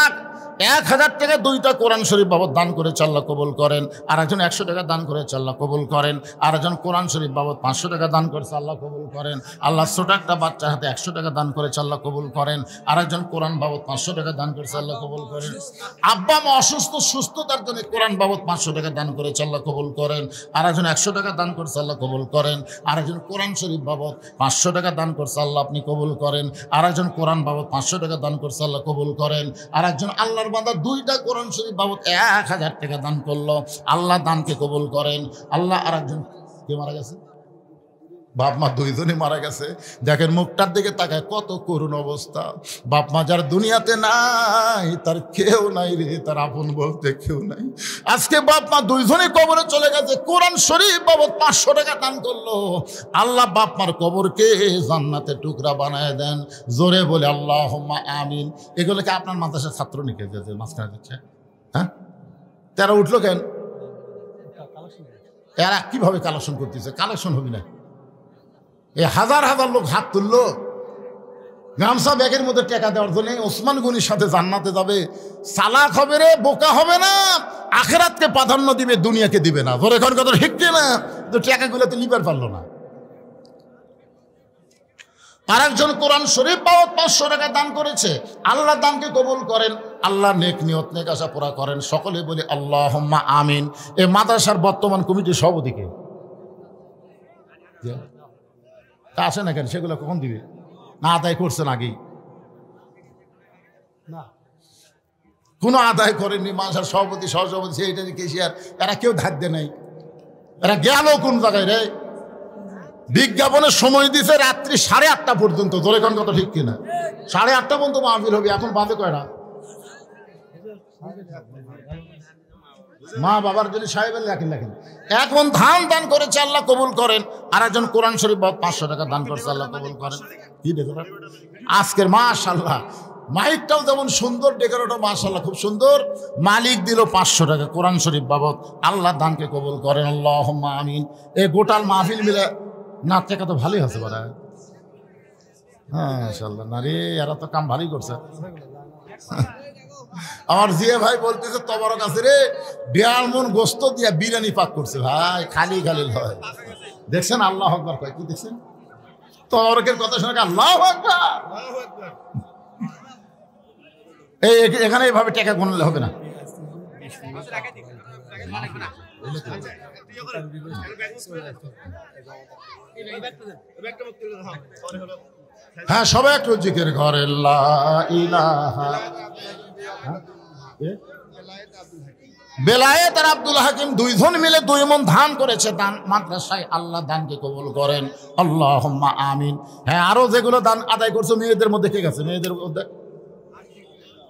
Speaker 1: 1000 টাকা 2টা কোরআন শরীফ বাবদ দান করেছে, আল্লাহ কবুল করেন। আর একজন 100 টাকা দান করেছে, আল্লাহ কবুল করেন। আর একজন কোরআন শরীফ বাবদ 500 টাকা দান করেছে, আল্লাহ কবুল করেন। আল্লাহ ছোট একটা বাচ্চার হাতে 100 টাকা দান করেছে, আল্লাহ কবুল করেন। আর একজন কোরআন বাবদ 500 টাকা দান করেছে, আল্লাহ কবুল করেন। আব্বা মা অসুস্থ, সুস্থতার জন্য কোরআন বাবদ 500 টাকা দান করেছে, আল্লাহ কবুল করেন। আর একজন 100 টাকা দান করেছে, আল্লাহ কবুল করেন। আর একজন কোরআন শরীফ বাবদ 500 টাকা দান করছে, আল্লাহ আপনি কবুল করেন। আর একজন কোরআন বাবদ 500 টাকা দান করছে, আল্লাহ কবুল করেন। আর একজন আল্লাহর বান্দা 2টা কোরআন শরীফ বাবদ 1000 টাকা দান করলো, আল্লাহ দানকে কবুল করেন। আল্লাহ। আর একজন কে মারা গেছে? বাপ মা 2জনই মারা গেছে। দেখেন মুখটার দিকে তাকায়, কত করুণ অবস্থা। বাপ মা যার দুনিয়াতে নাই তার কেউ নাই রে, তার আপন বলতে কেউ নাই। আজকে বাপ মা 2জনই কবরে চলে গেছে, কোরআন শরীফ বাবদ 500 টাকা দান করলো, আল্লাহ বাপ মার কবরকে জান্নাতের টুকরা বানায় দেন। জোরে বলে আল্লাহুম্মা আমিন। এগুলোকে আপনার মাদ্রাসার ছাত্র নিকে যেতে মাঝখানে দিচ্ছে, হ্যাঁ? তারা উঠলো কেন? এরা কিভাবে কালেকশন করতেছে? কালেকশন হবে না। এই হাজার হাজার লোক হাত তুললো গামছা ব্যাগের মধ্যে টাকা দেওয়ার জন্য। ওসমান গনির সাথে জান্নাতে যাবে। চালাক হবে রে, বোকা হবে না, আখেরাতকে প্রাধান্য দিবে, দুনিয়াকে দিবে না। ধরে এখন কথা ঠিক না, তো টাকাগুলো তো লিবার পারলো না। আরেকজন কোরআন শরীফ বাবদ 500 টাকা দান করেছে, আল্লাহ দানকে কবুল করেন, আল্লাহ নেক নিয়ত নেক আশা পুরা করেন। সকলে বলি আল্লাহুম্মা আমিন। এই মাদ্রাসার বর্তমান কমিটির সভাপতিকে তা আসে না কেন? সেগুলো কখন দিবে? না আদায় করছেন আগেই? না, কোনো আদায় করেননি। মাদ্রাসার সভাপতি, সহসভাপতি, সেইটারি, কেশিয়ার, এরা কেউ ধার দেয় নাই। এরা গেল কোন জায়গায় রে? বিজ্ঞাপনের সময় দিছে রাত্রি 8:30 পর্যন্ত। ধরে কোন কথা ঠিক কিনা? 8:30 পর্যন্ত মাহফিল হবে। এখন বাজে কয়টা? মা বাবার জন্য সাহেবের লেখেন। এখন ধান দান করেছে, আল্লাহ কবুল করেন। আর একজন কোরআন শরীফ 500 টাকা দান করেছে, আল্লাহ কবুল করেন। কি দেখো আজকের মাশাআল্লাহ মাইকটাও যেমন সুন্দর, ডেকোরেটও মাশাআল্লাহ খুব সুন্দর। মালিক দিল 500 টাকা কোরআন শরীফ বাবদ, আল্লাহ দানকে কবুল করেন, আল্লাহুম্মা আমিন। এই গোটাল মাহফিল মিলে না টাকা তো ভালোই আছে বাড়া। হ্যাঁ মাশাআল্লাহ। না রে, এরা তো কাম ভালোই করছে। আমার জিয়া ভাই বলতেছে তোমার কাছে রে 42 মণ গোস্ত দিয়া বিরিয়ানি পাক করছে ভাই, খালি খালি হয়। দেখছেন আল্লাহু আকবার কয়? কি দেখছেন? তবরকের কথা শুনে আল্লাহু আকবার। এই এখানে এইভাবে টাকা গুনলে হবে না। হ্যাঁ, সবাই একটু জিকির করে লা ইলাহা। বেলায়েত আর আব্দুল হাকিম 2জন মিলে 2 মণ ধান করেছে দান মাদ্রাসায়, আল্লাহ দানকে কবুল করেন, আল্লাহুম্মা আমিন। হ্যাঁ, আরো যেগুলো দান আদায় করছে মেয়েদের মধ্যে কে গেছে? মেয়েদের মধ্যে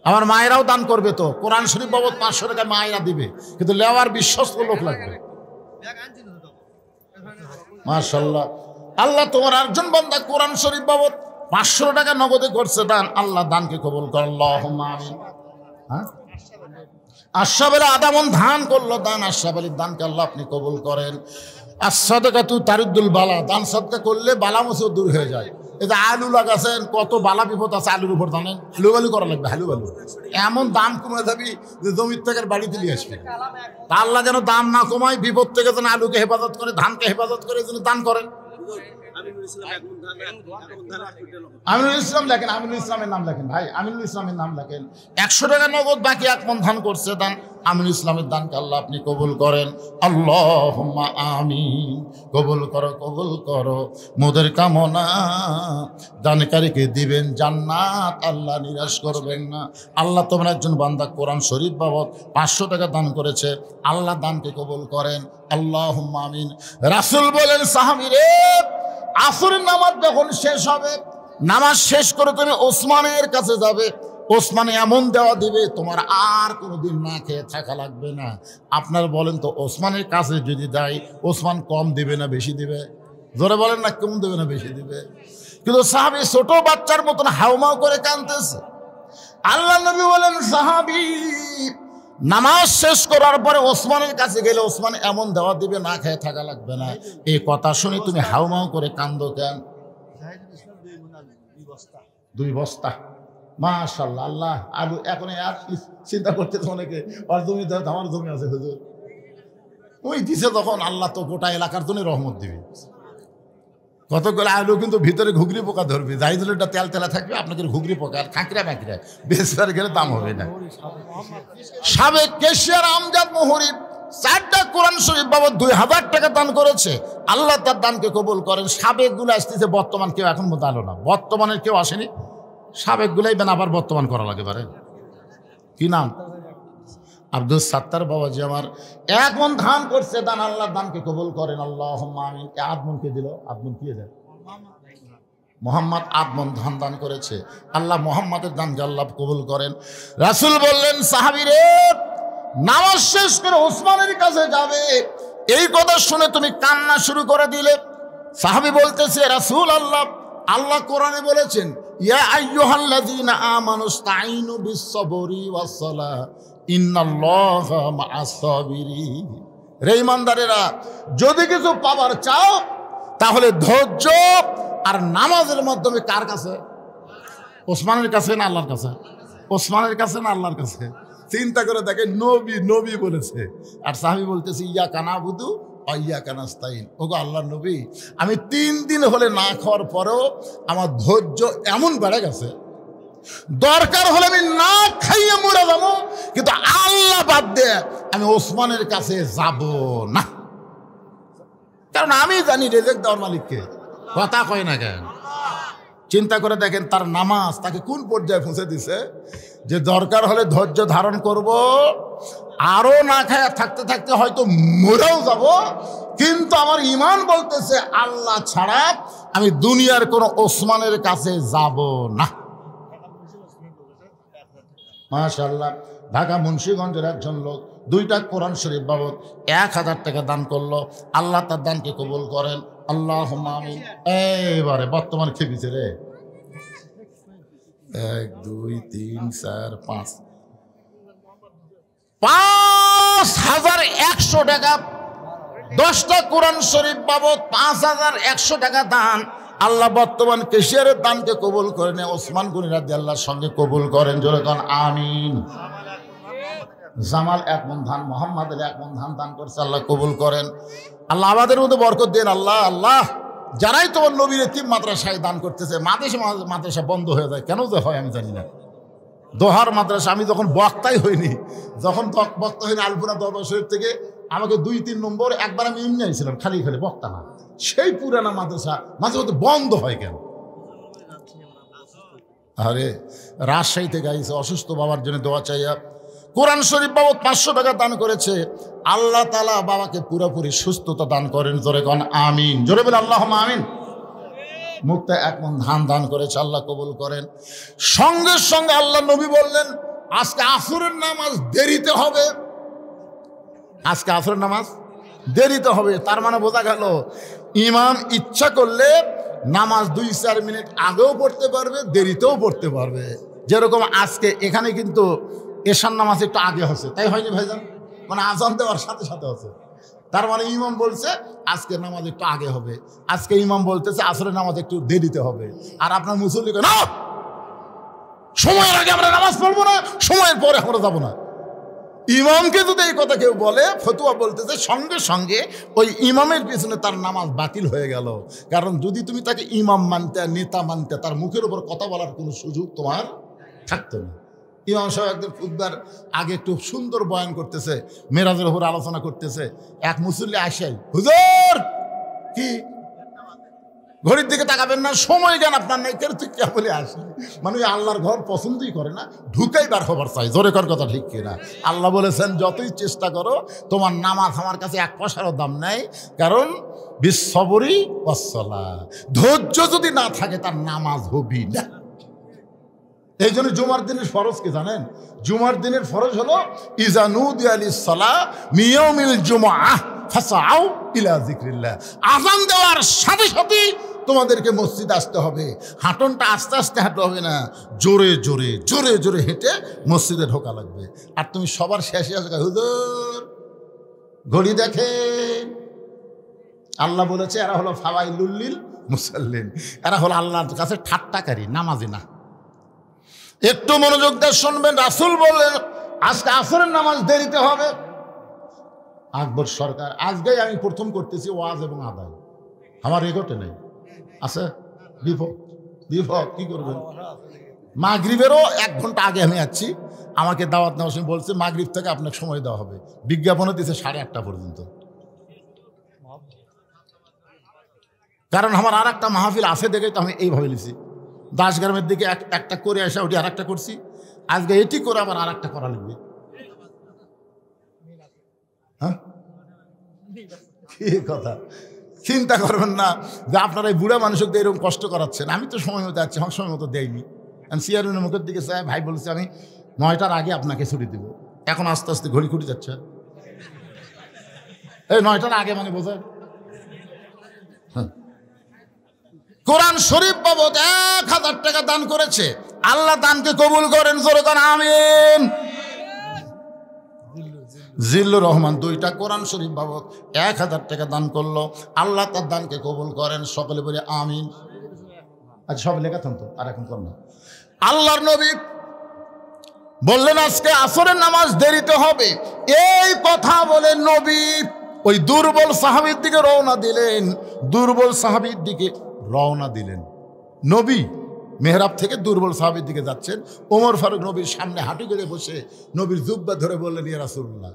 Speaker 1: আমার মায়েরাও দান করবে। তো কোরআন শরীফ বাবদ 500 টাকা মায়েরা দিবে, কিন্তু লেওয়ার বিশ্বস্ত লোক লাগবে। মাশাআল্লাহ। আল্লাহ তোমার একজন বান্দা কোরআন শরীফ বাবদ 500 টাকা নগদে করছে দান, আল্লাহ দানকে কবুল করেন, আল্লাহুম্মা আমিন। হ্যাঁ, আশরাফ আলী আধা মণ ধান করলো দান, আশরাফ আলীর দানকে আল্লাহ আপনি কবুল করেন। as-সাদাকাতু তারিদ্দুল বালা, দান সদকা করলে বালা মুসিবত দূর হয়ে যায়। এই যে আলু লাগাছেন, কত বালা বিপদ আছে আলুর উপর, জানেন? হালুবালু করা লাগবে, হালুবালু। এমন দাম কমে যাবি যে জমির থেকে বাড়িতে নিয়ে আসবে। তা আল্লাহ যেন দাম না কমায়, বিপদ থেকে যেন আলুকে হেফাজত করে, ধানকে হেফাজত করে যেন দান করেন। আমিনুল ইসলাম লেখেন, আমিনুল ইসলামের নাম লেখেন ভাই, আমিনুল ইসলামের নাম লেখেন। 100 টাকা নগদ, বাকি 1 মণ ধান করছে দান। আমিনুল ইসলামের দানকে আল্লাহ আপনি কবুল করেন। আল্লাহুম্মা আমিন। কবুল করো, কবুল করো মোদের কামনা। দানকারীকে দিবেন জান্নাত, আল্লাহ নিরাশ করবেন না। আল্লাহ তোমার একজন বান্দা কোরআন শরীফ বাবদ 500 টাকা দান করেছে, আল্লাহ দানকে কবুল করেন। আল্লাহুম্মা আমিন। রাসূল বলেন, সাহাবীরে আসরের নামাজ যখন শেষ হবে, নামাজ শেষ করে তুমি ওসমানের কাছে যাবে, ওসমানে এমন দেওয়া দিবে তোমার আর কোনোদিন না খেয়ে থাকা লাগবে না। আপনার বলেন তো, ওসমানের কাছে যদি দেয়, ওসমান কম দিবে না বেশি দিবে? জোরে বলেন না, কম দেবে না বেশি দিবে? কিন্তু সাহাবী ছোট বাচ্চার মতন হাউমাউ করে কাঁদতেছে। আল্লাহ নবী বলেন, সাহাবী নামাজ শেষ করার পরে ওসমানের কাছে গেলে ওসমান এমন দেওয়া দিবে না খেয়ে থাকা লাগবে না। এই কথা শুনে তুমি হাউমাউ করে কান্দো কেন? 2 বস্তা, মাশাআল্লাহ। আল্লাহ আলু এখন আর চিন্তা করতেছে অনেকে, আর জমি আমার জমি আছে হুজুর, ওই দিছে তখন আল্লাহ তো গোটা এলাকার জন্য রহমত দিবে। কতগুলো আলু কিন্তু ভিতরে ঘুগরি পোকা ধরবে, জাহিদুলটা তেল তেলা থাকবে, আপনাদের ঘুগরি পোকা আর খাঁকড়া বাঁকড়া বেচার গেলে দাম হবে না। সাবেক কেশিয়ার আমজাদ মুহুরী 4টা কোরআন শরীফ বাবদ 2000 টাকা দান করেছে, আল্লাহ তার দানকে কবুল করেন। সাবেকগুলো আসতেছে, বর্তমান কেউ এখন মতো আলো না, বর্তমানের কেউ আসেনি, সাবেকগুলাই বেন আবার বর্তমান করা লাগে পারে। কি নাম? আব্দুল সাত্তার বাবাজি আমার 1 মণ ধান করছে দান, আল্লাহ দানকে কবুল করেন। আল্লাহুম্মা আমিন। 8 মণকে দিল, 8 মণ কি যায়? মোহাম্মদ 8 মণ ধান দান করেছে, আল্লাহ মোহাম্মদের দান আল্লাহ কবুল করেন। রাসূল বললেন, সাহাবীরে নামাজ শেষ করে ওসমানের কাছে যাবে, এই কথা শুনে তুমি কান্না শুরু করে দিলে। সাহাবী বলতেছে, রাসূল আল্লাহ, আল্লাহ কোরআনে বলেছেন, ইয়া আইয়ুহাল্লাযীনা আমানুস্তাঈনু বিস-সাবরি ওয়াস-সালাহ ইন্নাল্লাহা মা'আস-সাবিরিন। রে ঈমানদারেরা, যদি কিছু পাবার চাও তাহলে ধৈর্য আর নামাজের মাধ্যমে কার কাছে? ওসমানের কাছে না আল্লাহর কাছে? ওসমানের কাছে না আল্লাহর কাছে? চিন্তা করে দেখেন, নবী নবী বলেছে, আর সাহাবী বলতেছে ইয়্যাকা না'বুদু ওয়া ইয়্যাকা নাস্তাঈন। ওগো আল্লাহর নবী, আমি 3 দিন হলে না খাওয়ার পরেও আমার ধৈর্য এমন বেড়ে গেছে, দরকার হলে আমি না খাইয়ে মরে যাবো, কিন্তু আল্লাহ বাদ দিয়ে আমি ওসমানের কাছে যাব না, কারণ আমি জানি রেজেক্ট দেওয়ার মালিককে। কথা কয় না কেন? চিন্তা করে দেখেন তার নামাজ তাকে কোন পর্যায়ে পৌঁছে দিছে, যে দরকার হলে ধৈর্য ধারণ করব, আরো না খায় থাকতে থাকতে হয়তো মরেও যাব, কিন্তু আমার ঈমান বলতেছে আল্লাহ ছাড়া আমি দুনিয়ার কোনো ওসমানের কাছে যাব না। মাশাআল্লাহ। ঢাকা মুন্সিগঞ্জের একজন লোক 2টা কোরআন শরীফ বাবদ 1000 টাকা দান করলো, আল্লাহ তার দানকে কবুল করেন। আল্লাহুম্মা আমিন। এইবারে বর্তমান খেপিছে রে, 1 2 3 4 5 5100 টাকা, 10টা কোরআন শরীফ বাবদ 5100 টাকা দান, আল্লাহ বর্তমান কেশিয়ারের দানকে কবুল করেন, ওসমান গনি রাদিয়াল্লাহর সঙ্গে কবুল করেন। জোরে কোন আমিন। জামাল 1 মণ ধান, মোহাম্মদের 1 মণ ধান দান করছে, আল্লাহ কবুল করেন। আল্লাহ আমাদের মধ্যে বরকত দেন। আল্লাহ আল্লাহ, যারাই তোমার নবীর এতিম মাদ্রাসায় দান করতেছে, মাদ্রাসা বন্ধ হয়ে যায়, কেন যে হয় আমি জানি না। দোহার মাদ্রাসা, আমি যখন বক্তাই হইনি, যখন বক্তা হইনি আলপুরা দরবার শরীফ থেকে আমাকে 2-3 নম্বর, একবার আমি এমনি আইছিলাম, খালি বক্তা না, সেই পুরানা মাদ্রাসা মাঝে মধ্যে বন্ধ হয় কেন? আরে রাজশাহী থেকে আইছে, অসুস্থ বাবার জন্য দোয়া চাইয়া কোরআন শরীফ বাবদ 500 টাকা দান করেছে, আল্লাহ তাআলা বাবাকে পুরোপুরি সুস্থতা দান করেন। জোরে কোন আমিন। জোরে বলে আল্লাহুম্মা আমিন। মুক্তা 1 মণ ধান দান করেছে, আল্লাহ কবুল করেন। সঙ্গে সঙ্গে আল্লাহ নবী বললেন, আজকে আসরের নামাজ দেরিতে হবে, আজকে আসরের নামাজ দেরিতে হবে। তার মানে বোঝা গেল ইমাম ইচ্ছা করলে নামাজ 2-4 মিনিট আগেও পড়তে পারবে, দেরিতেও পড়তে পারবে। যেরকম আজকে এখানে কিন্তু এশার নামাজ একটু আগে হচ্ছে, তাই হয়নি ভাইজান? মানে আজান দেওয়ার সাথে সাথে হচ্ছে, তার মানে ইমাম বলছে আজকে নামাজ একটু আগে হবে, আজকে ইমাম বলতেছে আসরের নামাজ একটু দেরিতে হবে। আর আপনার মুসল্লি না, সময়ের আগে আমরা নামাজ পড়বো না, সময়ের পরে আমরা যাবো না। ইমামকে যদি এই কথা কেউ বলে, ফতুয়া বলতেছে, সঙ্গে সঙ্গে ওই ইমামের পিছনে তার নামাজ বাতিল হয়ে গেল। কারণ যদি তুমি তাকে ইমাম মানতে, নেতা মানতে, তার মুখের উপর কথা বলার কোনো সুযোগ তোমার থাকতো না। ইমাম সাহেব একদিন খুতবার আগে একটু সুন্দর বয়ান করতেছে, মেরাজের উপর আলোচনা করতেছে। এক মুসল্লি আসাই, হুজুর কি ঘড়ির দিকে তাকাবেন না, সময় জ্ঞান আপনার নাই, কেন তুই কে বলে আসলি? মানে আল্লাহর ঘর পছন্দই করে না, ঢুকাই বার হবার চাই। জোরে কর কথা, ঠিক কিনা? আল্লাহ বলেছেন যতই চেষ্টা করো, তোমার নামাজ আমার কাছে এক পয়সারও দাম নাই। কারণ বিশ্ববরী ওয়াসসালা, ধৈর্য যদি না থাকে তার নামাজ হবি না। এই জন্য জুমার দিনের ফরজ কি জানেন? জুমার দিনের ফরজ হলো ইজা নুদিয়া লিস-সালাহ মিন ইয়াউমিল জুমআহ ফাসআউ ইলা যিকরিল্লাহ। আযান দেওয়ার সাথে সাথে তোমাদেরকে মসজিদে আসতে হবে। হাঁটনটা আস্তে আস্তে হাঁটতে হবে না, জোরে জোরে জোরে জোরে হেঁটে মসজিদে ঢোকা লাগবে। আর তুমি সবার শেষে আসবে, হুজুর ঘড়ি দেখেন। আল্লাহ বলেছে এরা হলো ফাওয়াইলুল লিল মুসাল্লিন, এরা হলো আল্লাহর কাছে ঠাট্টাকারী, নামাজি না। একটু মনোযোগ দিয়ে শুনবেন। রাসূল বললেন আজকে আসরের নামাজ দেরিতে হবে। আকবর সরকার, আজকেই আমি প্রথম করতেছি ওয়াজ এবং আদায়, আমার রেকর্ডে নেই, আছে বিপদ কি করবেন? মাগরিবেরও 1 ঘন্টা আগে আমি যাচ্ছি, আমাকে দাওয়াত নেওয়ার সময় বলছে মাগরিব থেকে আপনাকে সময় দেওয়া হবে। বিজ্ঞাপনও দিয়েছে 8:30 পর্যন্ত। কারণ আমার আর একটা মাহফিল আছে দেখেই তো আমি এইভাবে লিখছি। দাসগ্রামের দিকে একটা করে আসা, ওটি আর একটা করছি, আজকে এটি করে আবার আর একটা করা লাগবে। হ্যাঁ, কি কথা? চিন্তা করবেন না যে আপনারা এই বুড়া মানুষকে এরকম কষ্ট করাচ্ছেন। আমি তো সময় মতো যাচ্ছি, আমার সময় মতো দেয়নি। আমি চেয়ারম্যানের মুখের দিকে চাই, ভাই বলেছে আমি 9টার আগে আপনাকে ছুটি দেব। এখন আস্তে আস্তে ঘড়ি খুঁটি যাচ্ছে, এই 9টার আগে মানে বোঝায়। কোরআন শরীফ বাবদ 1000 টাকা দান করেছে, আল্লাহ দানকে কবুল করেন, জোরে করেন আমিন। জিল্লুর রহমান 2টা কোরআন শরীফ বাবদ 1000 টাকা দান করলো, আল্লাহ তার দানকে কবুল করেন, সকলে বলে আমিন। আচ্ছা সব লেখা থামতো, আর এখন কর না। আল্লাহর নবী বললেন আজকে আসরের নামাজ দেরিতে হবে। এই কথা বলে নবী ওই দুর্বল সাহাবীর দিকে রওনা দিলেন, দুর্বল সাহাবীর দিকে রওনা দিলেন। নবী মেহরাব থেকে দুর্বল সাহাবীর দিকে যাচ্ছেন। ওমর ফারুক নবীর সামনে হাঁটু গেড়ে বসে নবীর জুব্বা ধরে বললেন, ইয়া রাসূলুল্লাহ,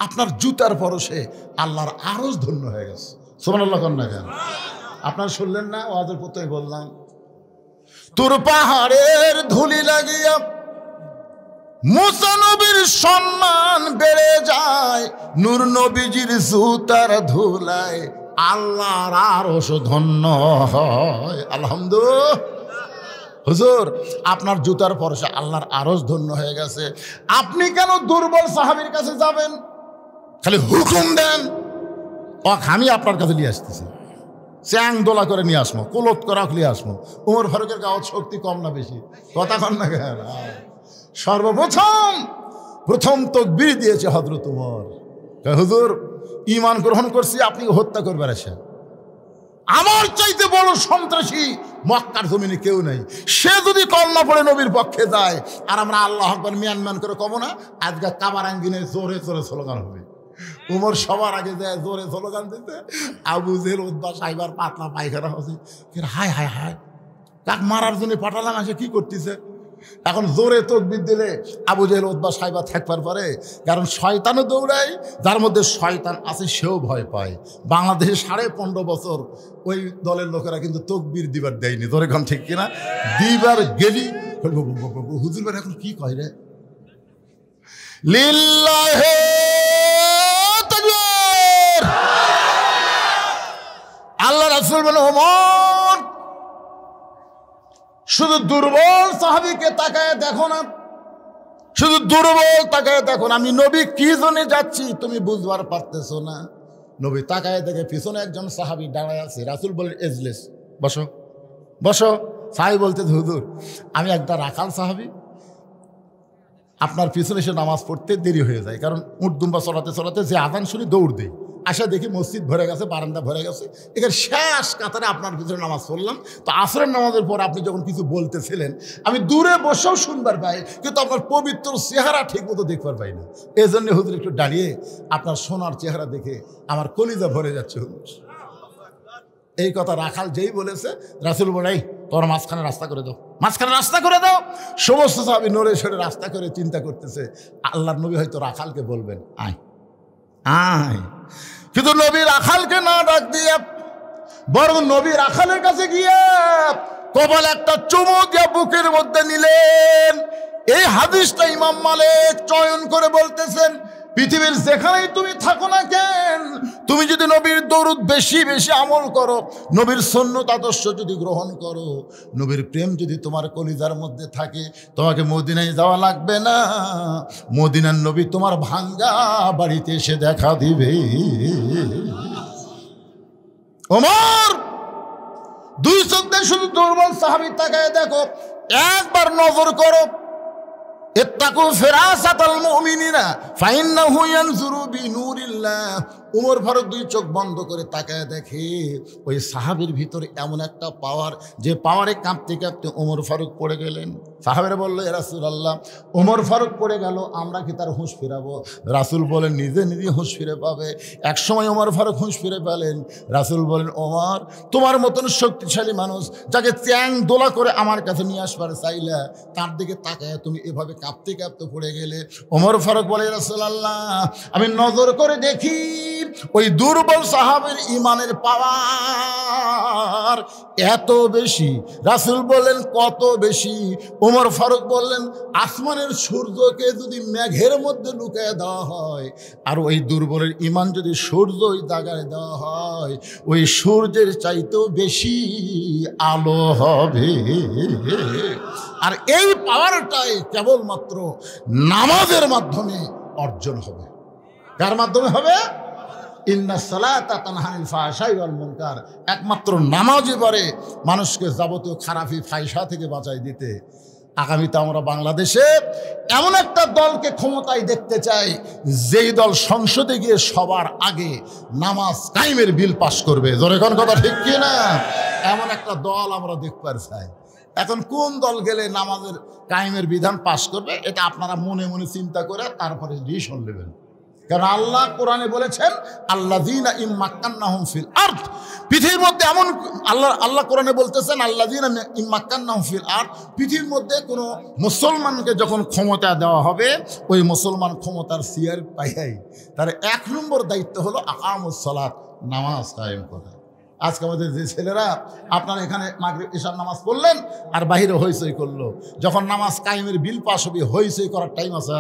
Speaker 1: আপনার জুতার পরশে আল্লাহর আরশ ধন্য হয়ে গেছে। সুবহানাল্লাহ কন না কেন? আপনারা শুনলেন না? ওয়াজের প্রথমে বললাম তোর পাহাড়ের ধুলি লাগিয়া মুসা নবীর সম্মান বেড়ে যায়, নূর নবীজির জুতার ধুলায় আল্লাহর আরশ ধন্য হয়। আলহামদুলিল্লাহ। হুজুর আপনার জুতার পরশে আল্লাহর আরশ ধন্য হয়ে গেছে, আপনি কেন দুর্বল সাহাবীর কাছে যাবেন? খালি হুকুম দেন, আমি আপনার কাছে নিয়ে আসতেছি, চ্যাং দোলা করে নিয়ে আসবো, কোলত করা নিয়ে আসবো। ওমর ফারুকের গাওয়ার শক্তি কম না বেশি? কথা কন না কেন? প্রথম তাকবীর দিয়েছে হযরত ওমর। হুজুর ঈমান গ্রহণ করছি, আপনি হত্যা করবেন আসেন। আমার চাইতে বড় সন্ত্রাসী মক্কার জমিনে কেউ নেই। সে যদি কলমা পড়ে নবীর পক্ষে যায় আর আমরা আল্লাহু আকবার মিয়ান করে কব না, আজকে কাবার আঙ্গিনে জোরে জোরে স্লোগান হবে। উমর সবার আগে যায় জোরে স্লোগান দিতে, আবু জেহেল উতবা সাইবার পাতলা পায়খানা হচ্ছে, হায় হায় হায় কাক মারার জন্য পাঠালাম, আসে কি করতেছে। এখন জোরে তাকবীর দিলে আবু জেহেল উতবা সাইবা থাকবার পারে, কারণ শয়তানও দৌড়ায়, যার মধ্যে শয়তান আছে সেও ভয় পায়। বাংলাদেশে 15.5 বছর ওই দলের লোকেরা কিন্তু তাকবীর দিবার দেয়নি, জোরে কম ঠিক কিনা? দিবার গেলি হুজুর ভাই এখন কি কয় রে, লিল্লাহি তাকবীর। আল্লাহ রাসূল বলেন, ওমর শুধু দুর্বল সাহাবীকে তাকায় দেখো না, শুধু দুর্বল তাকায় দেখো না, আমি নবী কি জন্য যাচ্ছি তুমি বুঝবার পারতেছো না। নবী তাকায় দেখে পিছনে একজন সাহাবী দাঁড়ায় আছে। রাসূল বলেন, এজলিস, বসো বসো। সাহাবী বলতে, হুজুর আমি একটা রাখাল সাহাবী, আপনার পিছনে এসে নামাজ পড়তে দেরি হয়ে যায়, কারণ উট দুম্বা চলাতে চলাতে যে আযান শুনি দৌড় দেয়, আসা দেখি মসজিদ ভরে গেছে, বারান্দা ভরে গেছে, এখানে শেষ কাতারে আপনার ভিতরে নামাজ পড়লাম। তো আসরের নামাজের পর আপনি যখন কিছু বলতেছিলেন আমি দূরে বসেও শুনবার পাই, কিন্তু আপনার পবিত্র চেহারা ঠিক মতো দেখবার পাই না। এই জন্য হুজুর একটু দাঁড়িয়ে আপনার সোনার চেহারা দেখে আমার কলিজা ভরে যাচ্ছে হুজুর। এই কথা রাখাল যেই বলেছে, রাসূল বলাই তোর মাঝখানে রাস্তা করে দাও, মাঝখানে রাস্তা করে দাও। সমস্ত সাহাবী নড়ে সরে রাস্তা করে চিন্তা করতেছে আল্লাহর নবী হয়তো রাখালকে বলবেন আয় আয়, কিন্তু নবী রাখালকে না ডাক দিয়ে বরং নবী রাখালের কাছে গিয়ে কপালে একটা চুমু দিয়ে বুকের মধ্যে নিলেন। এই হাদিসটা ইমাম মালিক চয়ন করে বলতেছেন, পৃথিবীর যেখানেই তুমি থাকো না কেন, তুমি যদি নবীর দরুদ বেশি বেশি আমল করো, নবীর সুন্নাত আদর্শ যদি গ্রহণ করো, নবীর প্রেম যদি তোমার কলিজার মধ্যে থাকে, তোমাকে মদিনায় যাওয়া লাগবে না, মদিনার নবী তোমার ভাঙ্গা বাড়িতে এসে দেখা দিবে। ওমর দুই চোখ দিয়ে শুধু দুর্বল সাহাবী তাকায় দেখো, একবার নজর করো, ইত্তাকু ফিরাসাতাল মুমিনিনা ফাইন্নাহু ইয়ানজুরু বিনুরিল্লাহ। উমর ফারুক দুই চোখ বন্ধ করে তাকায় দেখে ওই সাহাবীর ভিতরে এমন একটা পাওয়ার, যে পাওয়ারে কাঁপতে কাঁপতে উমর ফারুক পড়ে গেলেন। সাহাবীরা বলল, ইয়া রাসূলুল্লাহ, উমর ফারুক পড়ে গেল, আমরা কি তার হুঁশ ফিরাবো? রাসূল বলেন, নিজে নিজে হুঁশ ফিরে পাবে। এক সময় উমর ফারুক হুঁশ ফিরে পেলেন। রাসূল বলেন, ওমর, তোমার মতন শক্তিশালী মানুষ যাকে চ্যাং দোলা করে আমার কাছে নিয়ে আসবার চাইলা, তার দিকে তাকায় তুমি এভাবে কাঁপতে কাঁপতে পড়ে গেলে। ওমর ফারুক বলে, ইয়া রাসূলুল্লাহ, আমি নজর করে দেখি ওই দুর্বল সাহাবীর ইমানের পাওয়ার এত বেশি। রাসূল বললেন, কত বেশি? ওমর ফারুক বললেন, আসমানের সূর্যকে যদি মেঘের মধ্যে লুকিয়ে দেওয়া হয়, আর ওই দুর্বলের ইমান যদি সূর্য ওই দাগায় দেওয়া হয়, ওই সূর্যের চাইতেও বেশি আলো হবে। আর এই পাওয়ারটাই কেবলমাত্র নামাজের মাধ্যমে অর্জন হবে। কার মাধ্যমে হবে? ইন্না সালাতা তানহা আনিল ফাহশাই ওয়াল মুনকার। একমাত্র নামাজই পারে মানুষকে যাবতীয় খারাপি ফাহিশা থেকে বাঁচাই দিতে। আগামীতে আমরা বাংলাদেশে এমন একটা দলকে ক্ষমতায় দেখতে চাই, যেই দল সংসদে গিয়ে সবার আগে নামাজ কায়েমের বিল পাশ করবে। জোরে কোন কথা ঠিক কি না? এমন একটা দল আমরা দেখতে চাই। এখন কোন দল গেলে নামাজের কায়েমের বিধান পাশ করবে, এটা আপনারা মনে মনে চিন্তা করে তারপরে ডিসিশন নেবেন। কারণ আল্লাহ কোরআনে বলেছেন, আল্লাযীনা ইম্মাক্কান্নাহুম ফিল আরদ। পৃথিবীর মধ্যে এমন আল্লাহ কোরআনে বলতেছেন, আল্লাযীনা ইম্মাক্কান্নাহুম ফিল আরদ। পৃথিবীর মধ্যে কোনো মুসলমানকে যখন ক্ষমতা দেওয়া হবে, ওই মুসলমান ক্ষমতার চেয়ার পাইয়াই তার 1 নম্বর দায়িত্ব হলো আকামুস সালাত, নামাজ কায়েম করা। আজকে আমাদের যে ছেলেরা আপনার এখানে মাগরিব ইশার নামাজ পড়লেন আর বাহিরে হইচই করলো, যখন নামাজ কায়েমের বিল পাস হবে, হইচই করার টাইম আছে?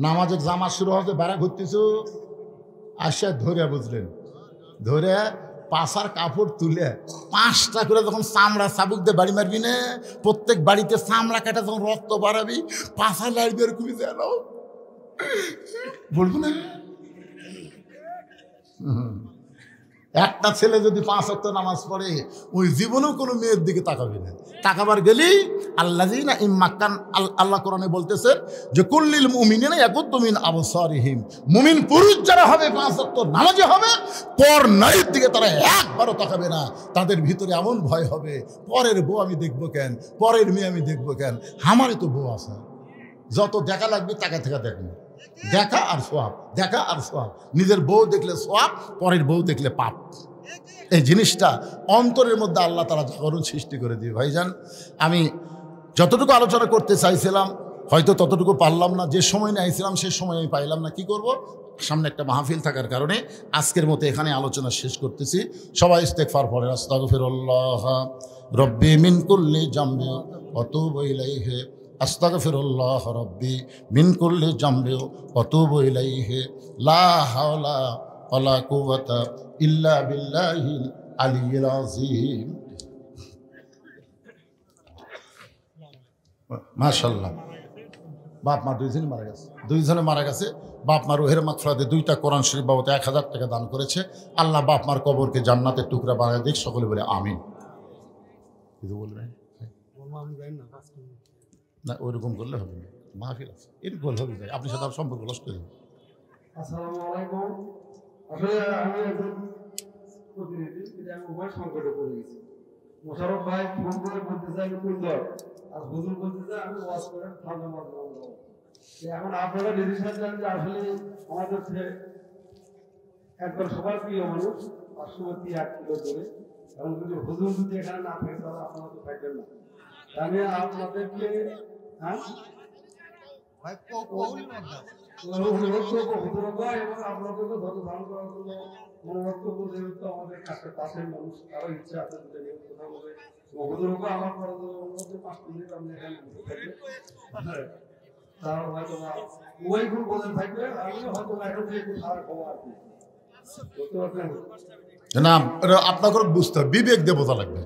Speaker 1: নামাজের জামাত শুরু হতে বেড়া ঘুরতেছ, আসা ধরে বুঝলেন, ধরে পাশার কাপড় তুলে 5টা করে যখন চামড়া চাবুক দিয়ে বাড়ি মারবি না, প্রত্যেক বাড়িতে চামড়া কাটা যখন রক্ত বাড়াবি, পাশা লাইবি আর খুবই যেন বলবো না। একটা ছেলে যদি 5 ওয়াক্ত নামাজ পড়ে, ওই জীবনেও কোনো মেয়ের দিকে তাকাবি না। তাকাবার গেলেই আল্লাযীনা ইম্মাক্কান, আল্লাহ কোরআনে বলতেছেন যে কুল্লিল মুমিনিনা ইয়াগুদ্দু মিন আবসারিহিম। মুমিন পুরুষ যারা হবে 5 ওয়াক্ত নামাজি হবে, পর নারীর দিকে তারা একবারও তাকাবে না। তাদের ভিতরে এমন ভয় হবে, পরের বউ আমি দেখবো কেন, পরের মেয়ে আমি দেখবো কেন, আমারই তো বউ আছে। যত দেখা লাগবে টাকা থেকে দেখবো, দেখা আর সোয়াব, দেখা আর সোয়াব। নিজের বউ দেখলে সোয়াব, পরের বউ দেখলে পাপ। এই জিনিসটা অন্তরের মধ্যে আল্লাহ তাআলা জাগরণ সৃষ্টি করে দিয়ে। ভাইজান, আমি যতটুকু আলোচনা করতে চাইছিলাম হয়তো ততটুকু পারলাম না। যে সময় নিয়ে আইছিলাম সে সময় আমি পাইলাম না। কি করব, সামনে একটা মাহফিল থাকার কারণে আজকের মতো এখানে আলোচনা শেষ করতেছি। সবাই ইস্তেগফার পড়েন। আস্তাগফিরুল্লাহ রব্বি মিন কুল্লি জামবি ওয়া তুবু ইলাইহি। আস্তাগফিরুল্লাহ রব্বি মিন কুল্লি জামবি ওয়া তুবু ইলাইহি। লা হাওলা ওয়ালা কুওয়াতা ইল্লা বিল্লাহিল আলিয়্যিল আযীম। মাশাআল্লাহ। বাপ মা দুইজনই মারা গেছে, দুইজনে মারা গেছে। বাপ মা রুহের মাগফিরাতে 2টা কোরআন শরীফ বাবদ 1000 টাকা দান করেছে। আল্লাহ বাপ মার কবরকে জান্নাতের টুকরা বানায় দিক। সকলে বলে আমিন। কিছু বলবেন না? ওইরকম করলে হবে না, মাহফিল আছে, এরকম হবে। আপনি সাথে সম্পর্ক নষ্ট হয়ে যাবে।
Speaker 2: আসসালামু আলাইকুম। আসলে আমি একজন প্রতিনিধি, কিন্তু আমি উভয় সংকটে পড়ে গেছি। মোশাররফ ভাই ফোন করে বলতে চাই আমি কুন্দর, আর হুজুর বলতে চাই আমি ওয়াজ করে ঠান্ডা মারবো। এখন আপনারা ডিসিশন জানেন যে আসলে আমাদের একদম সবার প্রিয় মানুষ, পার্শ্ববর্তী 1 কিলো দূরে, এবং যদি হুজুর যদি এখানে না থাকে তাহলে আপনারা তো থাকবেন না। আমি আপনাদেরকে অনুরোধ করবো হুজুর ভাই এবং আপনাদেরকে ধরে ধারণ করার জন্য অনুরোধ করবো, যেহেতু আমাদের কাছে কাছের মানুষ, কারো ইচ্ছা আছে যদি কথা বলে হুজুর ভাই আমার করার জন্য অনুরোধ 5 মিনিট আপনি এখানে থাকবে। তারা হয়তো ওই গ্রুপ বলে থাকবে, আমি হয়তো এখন থেকে একটু সারা খবর আর কি বুঝতে পারছেন
Speaker 1: না। আপনাকে বুঝতে হবে, বিবেক দিয়ে বোঝা লাগবে।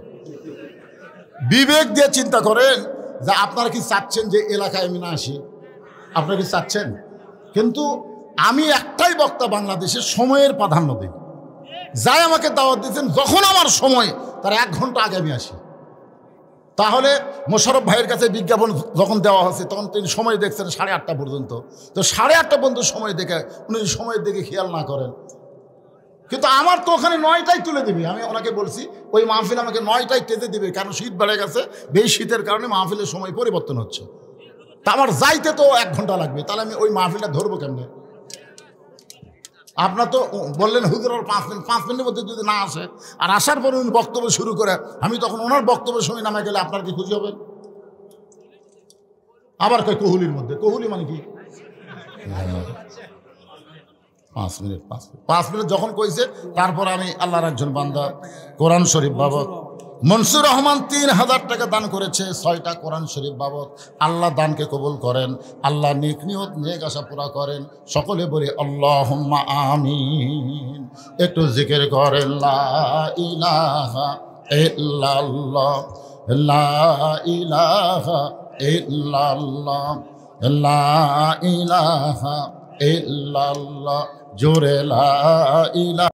Speaker 1: বিবেক দিয়ে চিন্তা করেন যে আপনারা কি চাচ্ছেন যে এলাকায় আমি না আসি, আপনারা কি চাচ্ছেন? কিন্তু আমি একটাই বক্তা বাংলাদেশের, সময়ের প্রাধান্য দিই। যাই আমাকে দাওয়াত দিচ্ছেন, যখন আমার সময় তার 1 ঘন্টা আগে আমি আসি। তাহলে মোশাররফ ভাইয়ের কাছে বিজ্ঞাপন যখন দেওয়া হচ্ছে তখন তিনি সময় দেখছেন 8:30 পর্যন্ত। তো 8:30 পর্যন্ত সময় দেখে উনি সময়ের দিকে খেয়াল না করেন, কিন্তু আমার তো ওখানে 9টায় তুলে দিবি। আমি ওনাকে বলছি ওই মাহফিল আমাকে 9টায় টেতে দিবে, কারণ শীত বেড়ে গেছে, বেশি শীতের কারণে মাহফিলের সময় পরিবর্তন হচ্ছে। তা আমার যাইতে তো 1 ঘন্টা লাগবে, তাহলে আমি ওই মাহফিলটা ধরবো কেমনে? আপনার তো বললেন হুজুর 5 মিনিট, 5 মিনিটের মধ্যে যদি না আসে আর আসার পরে উনি বক্তব্য শুরু করে, আমি তখন ওনার বক্তব্য শুনে নামে গেলে আপনার কি খুশি হবেন? আবার কয় কোহুলির মধ্যে, কোহুলি মানে কি? 5 মিনিট 5 মিনিট যখন কইছে, তারপর আমি আল্লাহর একজন বান্দা কোরআন শরীফ বাবদ মনসুর রহমান 3000 টাকা দান করেছে, 6টা কোরআন শরীফ বাবদ। আল্লাহ দানকে কবুল করেন, আল্লাহ নেক নিয়ত নেক আশা পুরা করেন। সকলে বলি আল্লাহুম্মা আমিন। একটু জিকির করেন লা ইলাহা ইল্লাল্লাহ, লা ইলাহা ইল্লাল্লাহ, লা ইলাহা ইল্লাল্লাহ, জোরে লা ইলাহা।